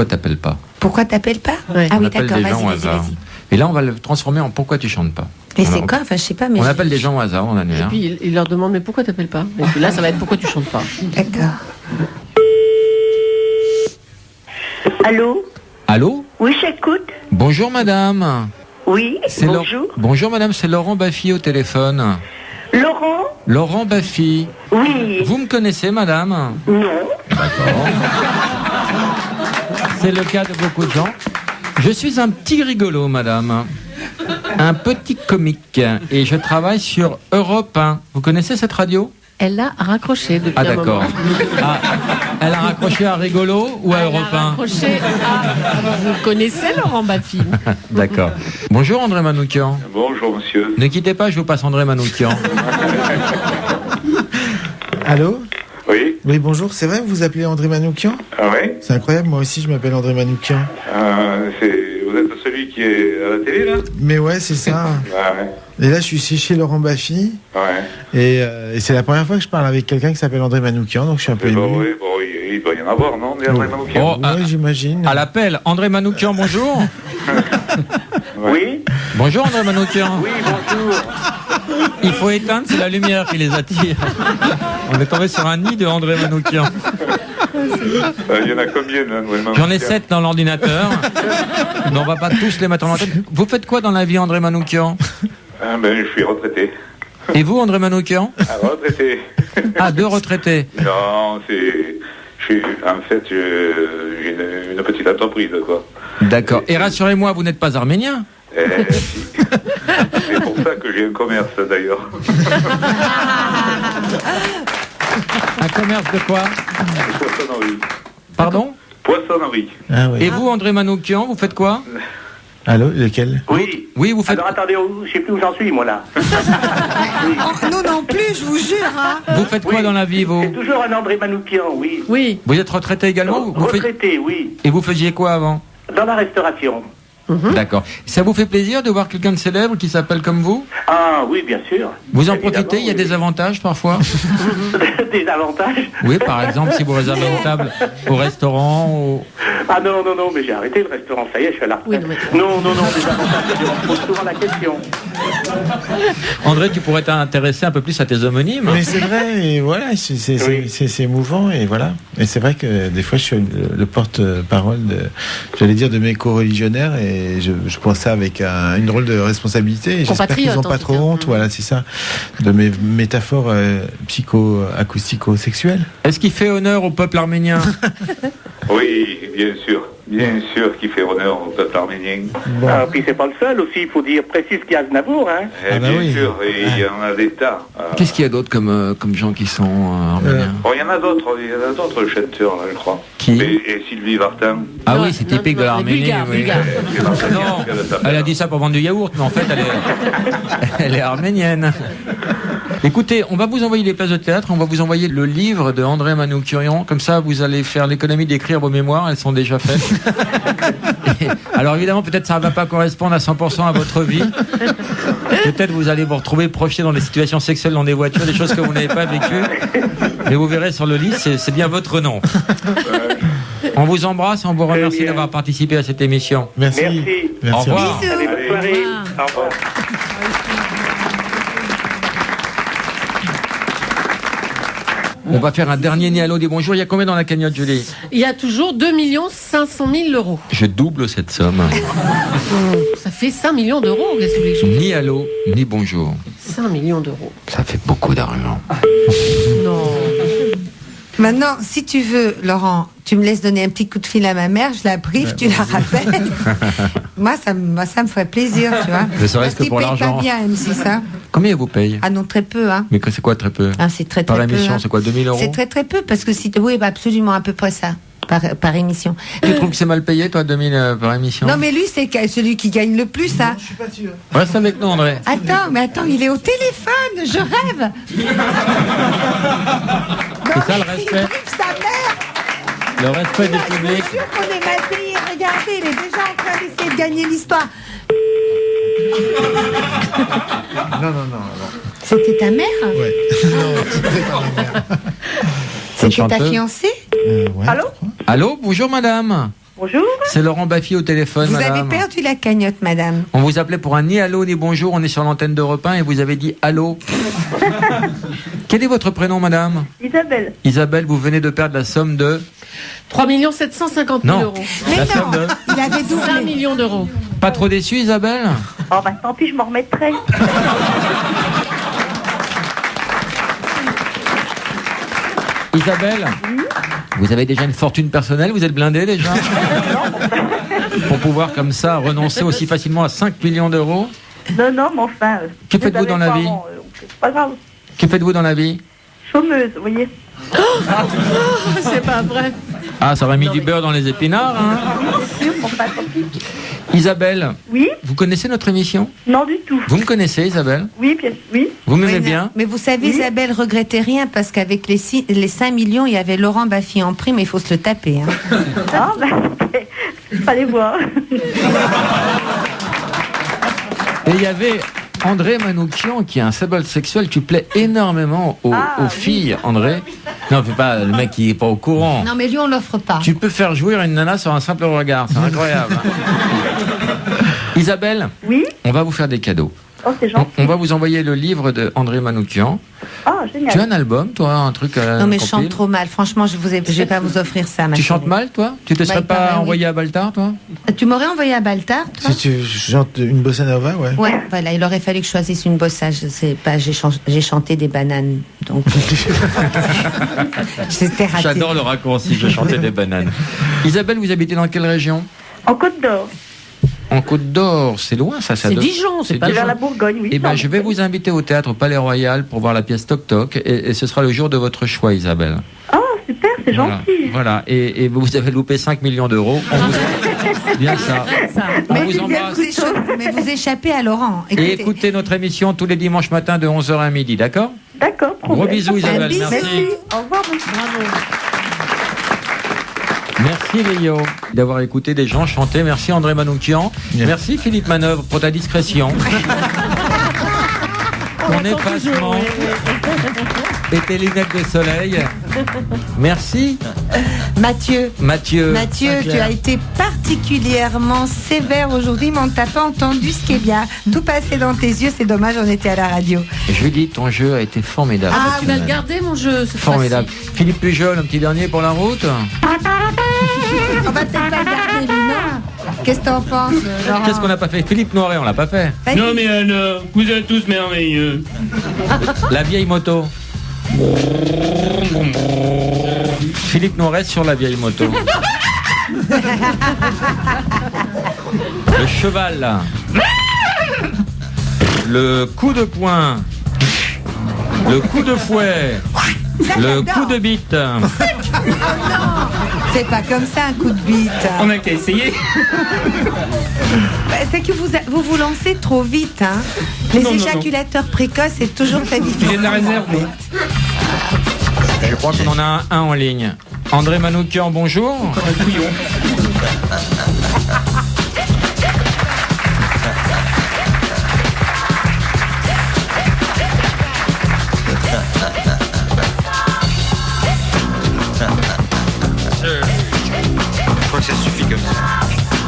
T'appelles pas. Pourquoi t'appelles pas Ouais. Ah On oui, appelle d'accord, des gens au vas-y. hasard. Et là, on va le transformer en pourquoi tu chantes pas. Mais On c'est a- quoi Enfin, je sais pas, mais. On appelle des gens au hasard en Et annuaire. puis il leur demande mais pourquoi t'appelles pas? Et puis là ça va être pourquoi tu chantes pas? D'accord. Allô? Allô? Oui, j'écoute. Bonjour madame. Oui, C'est bonjour. Bonjour madame, c'est Laurent Baffy au téléphone. Laurent? Laurent Baffy. Oui. Vous me connaissez madame? Non. D'accord. C'est le cas de beaucoup de gens. Je suis un petit rigolo madame. Un petit comique. Et je travaille sur Europe 1. Vous connaissez cette radio? Elle l'a raccroché depuis Ah un moment. d'accord. Ah, elle a raccroché à Rigolo ou à Elle Europe a 1? raccroché à... Vous connaissez Laurent Baffy? D'accord. Bonjour André Manoukian. Bonjour monsieur. Ne quittez pas, je vous passe André Manoukian. Allô? Oui. Oui, bonjour. C'est vrai, vous vous appelez André Manoukian? Ah oui. C'est incroyable, moi aussi je m'appelle André Manoukian. Vous êtes celui qui est à la télé là? Mais ouais, c'est ça. Ah ouais. Et là, je suis ici chez Laurent Baffy. Ouais. Et c'est la première fois que je parle avec quelqu'un qui s'appelle André Manoukian, donc je suis un peu ému. Oui, bon, il doit y en avoir, non? Des André Manoukian. Oh, Oui, j'imagine. À l'appel, André Manoukian, bonjour. Oui. Bonjour André Manoukian. Oui, bonjour. Il faut éteindre, c'est la lumière qui les attire. On est tombé sur un nid de André Manoukian. Il y en a combien là, André Manoukian? J'en ai 7 dans l'ordinateur. Mais on va pas tous les mettre en antenne. Vous faites quoi dans la vie André Manoukian? Ah ben, je suis retraité. Et vous André Manoukian? Ah, retraité. Ah, 2 retraités. Non, en fait, j'ai une petite entreprise, quoi. D'accord. Et rassurez-moi, vous n'êtes pas arménien? Si. C'est pour ça que j'ai un commerce, d'ailleurs. Un commerce de quoi? Poissonnerie. Pardon? Poissonnerie. Ah, oui. Et vous André Manoukian, vous faites quoi? Allô, lequel? Oui. Oui, vous faites... Alors attendez, je sais plus où j'en suis, moi là. Nous non plus, je vous jure. Hein. Vous faites quoi dans la vie, vous? C'est toujours un André Manoukian, oui. Oui. Vous êtes retraité également? Vous Retraité, oui. Et vous faisiez quoi avant? Dans la restauration. D'accord. Ça vous fait plaisir de voir quelqu'un de célèbre qui s'appelle comme vous? Ah oui, bien sûr. Vous en Évidemment, profitez? Il y a oui. des avantages parfois? Des avantages? Oui, par exemple, si vous réservez une table au restaurant ou... Ah non, mais j'ai arrêté le restaurant, ça y est, je suis à la retraite. Oui, non, des avantages, je me pose souvent la question. André, tu pourrais t'intéresser un peu plus à tes homonymes. Mais c'est vrai, et voilà, c'est émouvant, et voilà. Et c'est vrai que des fois, je suis le porte-parole j'allais dire, de mes co-religionnaires, et je pense ça avec une drôle de responsabilité, et j'espère qu'ils n'ont pas trop honte, voilà, c'est ça, de mes métaphores acoustico-sexuelles. Est-ce qu'il fait honneur au peuple arménien? Oui, bien sûr qu'il fait honneur au peuple arménien. Bon. Ah, puis c'est pas le seul aussi, il faut dire précise qu'il y a Aznavour, hein. Bien sûr, et il y en a des tas. Qu'est-ce qu'il y a d'autre comme gens qui sont arméniens? Bon, il y en a d'autres chanteurs, là, je crois. Qui? Et Sylvie Vartan. Ah oui, c'est typique de l'Arménie. Oui. Non, elle a dit ça pour vendre du yaourt, mais en fait, elle est arménienne. Écoutez, on va vous envoyer les places de théâtre, on va vous envoyer le livre de André Manoukian, comme ça vous allez faire l'économie d'écrire vos mémoires, elles sont déjà faites. Alors évidemment, peut-être ça ne va pas correspondre à 100% à votre vie. Peut-être vous allez vous retrouver projeté dans des situations sexuelles dans des voitures, des choses que vous n'avez pas vécues. Mais vous verrez sur le livre, c'est bien votre nom. On vous embrasse, on vous remercie d'avoir participé à cette émission. Merci. Au revoir. Allez, bonne soirée. Au revoir. On va faire un dernier Nialo des bonjours. Il y a combien dans la cagnotte, Julie? Il y a toujours 2 500 000 euros. Je double cette somme. Ça fait 5 millions d'euros. Qu'est-ce que vous voulez que je vous dise? Ni allô, ni bonjour. 5 millions d'euros. Ça fait beaucoup d'argent. Non. Maintenant, si tu veux, Laurent, tu me laisses donner un petit coup de fil à ma mère, je la briefe, tu la rappelles. Moi, ça me ferait plaisir, tu vois. Ne serait-ce que Parce pour qu'ils payent l'argent. pas bien, M6, hein. Combien ils vous payent? Ah non, très peu, hein. Mais c'est quoi très peu? Ah, c'est très Par peu. émission, hein. c'est quoi, 2000 euros? C'est très peu, parce que si... Oui, bah, absolument, à peu près ça, par émission. Tu trouves que c'est mal payé, toi, 2000 par émission? Non, mais lui, c'est celui qui gagne le plus, hein. Je suis pas sûr. Reste avec nous, André. Attends, il est au téléphone, je rêve. C'est ça le respect. Sa mère. Le respect du public. Je jure qu'on est mal payé. Regardez, il est déjà en train d'essayer de gagner l'histoire. Non. C'était ta mère? Ouais. Non, c'était pas ma mère. C'était ta fiancée? Ouais. Allô? Allô, bonjour madame. Bonjour. C'est Laurent Baffy au téléphone, Vous madame. avez perdu la cagnotte, madame. On vous appelait pour un ni allô ni bonjour. On est sur l'antenne d'Europe 1 et vous avez dit allô. Quel est votre prénom, madame? Isabelle. Isabelle, vous venez de perdre la somme de... 3 750 000 Non. euros. Mais La non, somme de... il avait 5 millions d'euros. Pas trop déçu, Isabelle? Oh bah tant pis, je m'en remettrai. Isabelle, vous avez déjà une fortune personnelle? Vous êtes blindée déjà? Pour pouvoir comme ça renoncer aussi facilement à 5 millions d'euros? Non, mais enfin... Que faites-vous dans la vie? C'est pas grave. Que faites-vous dans la vie? Chômeuse, vous voyez. C'est pas vrai. Ah, ça aurait mis du beurre dans les épinards, hein? Sûr, bon, bah, tant pis. Isabelle, Oui? vous connaissez notre émission? Non du tout. Vous me connaissez, Isabelle? Oui, bien oui. Vous m'aimez Oui, bien? Mais vous savez, Isabelle regrettait rien parce qu'avec les 5 millions, il y avait Laurent Baffy en prime, il faut se le taper. Hein. Ah, bah, fallait voir. Et il y avait André Manoukian qui est un symbole sexuel. Tu plais énormément aux filles, André. Non, fais pas le mec qui est pas au courant. Non, mais lui, on l'offre pas. Tu peux faire jouir une nana sur un simple regard, c'est incroyable. Isabelle, oui, on va vous faire des cadeaux. Oh, c'est gentil. On va vous envoyer le livre de André Manoukian. Ah, génial. Tu as un album, toi, un truc à la Non, mais je compile? chante trop mal. Franchement, je vais pas vous offrir ça. Tu chantes mal, toi? Tu te Bah, serais il pas paraît, oui. envoyé à Baltar, toi? Tu m'aurais envoyé à Baltar, toi? Si tu chantes une bossa nova, ouais. Ouais, voilà, il aurait fallu que je choisisse une bossa. Je sais pas, j'ai chanté des bananes, donc c'était raté. J'adore le raccourci, je chantais des bananes. Isabelle, vous habitez dans quelle région? En Côte d'Or. En Côte d'Or, c'est loin ça. C'est Dijon, c'est pas Vers la Bourgogne, oui. Eh ben, je vais vous inviter au théâtre au Palais Royal pour voir la pièce Toc Toc et ce sera le jour de votre choix, Isabelle. Oh, super, c'est Voilà. gentil. Voilà, et vous avez loupé 5 millions d'euros. On vous... Bien ça. On vous embrasse. Mais vous échappez à Laurent. Et écoutez notre émission tous les dimanches matins de 11h à midi, d'accord? D'accord. Gros bisous, Isabelle. bisou. Merci. Au revoir, bravo. Merci Léo d'avoir écouté des gens chanter. Merci André Manoukian. Merci Philippe Manœuvre pour ta discrétion. Ton effacement et tes lunettes de soleil. Merci Mathieu, Mathieu, tu as été particulièrement sévère aujourd'hui, mais on ne t'a pas entendu, ce qui est bien. Tout passait dans tes yeux, c'est dommage, on était à la radio. Je lui dis, ton jeu a été formidable. Ah, tu vas le garder, mon jeu. cette Formidable. fois-ci. Philippe Pujol, un petit dernier pour la route. On va peut-être pas le garder, lui, non? Qu'est-ce que t'en penses, Laurent? Qu'est-ce qu'on n'a pas fait? Philippe Noiret, on l'a pas fait. Non mais alors, vous êtes tous merveilleux. La vieille moto. Philippe Noiret sur la vieille moto. Le cheval. Là. Le coup de poing. Le coup de fouet. Le coup de bite. C'est pas comme ça, un coup de bite. On a qu'à essayer. C'est que vous lancez trop vite. Hein. Les Non, non, éjaculateurs précoces, c'est toujours très difficile. J'ai de la réserve. moi. Je crois qu'on en a un en ligne. André Manoukian, bonjour. Un couillon. Je crois que ça suffit comme ça.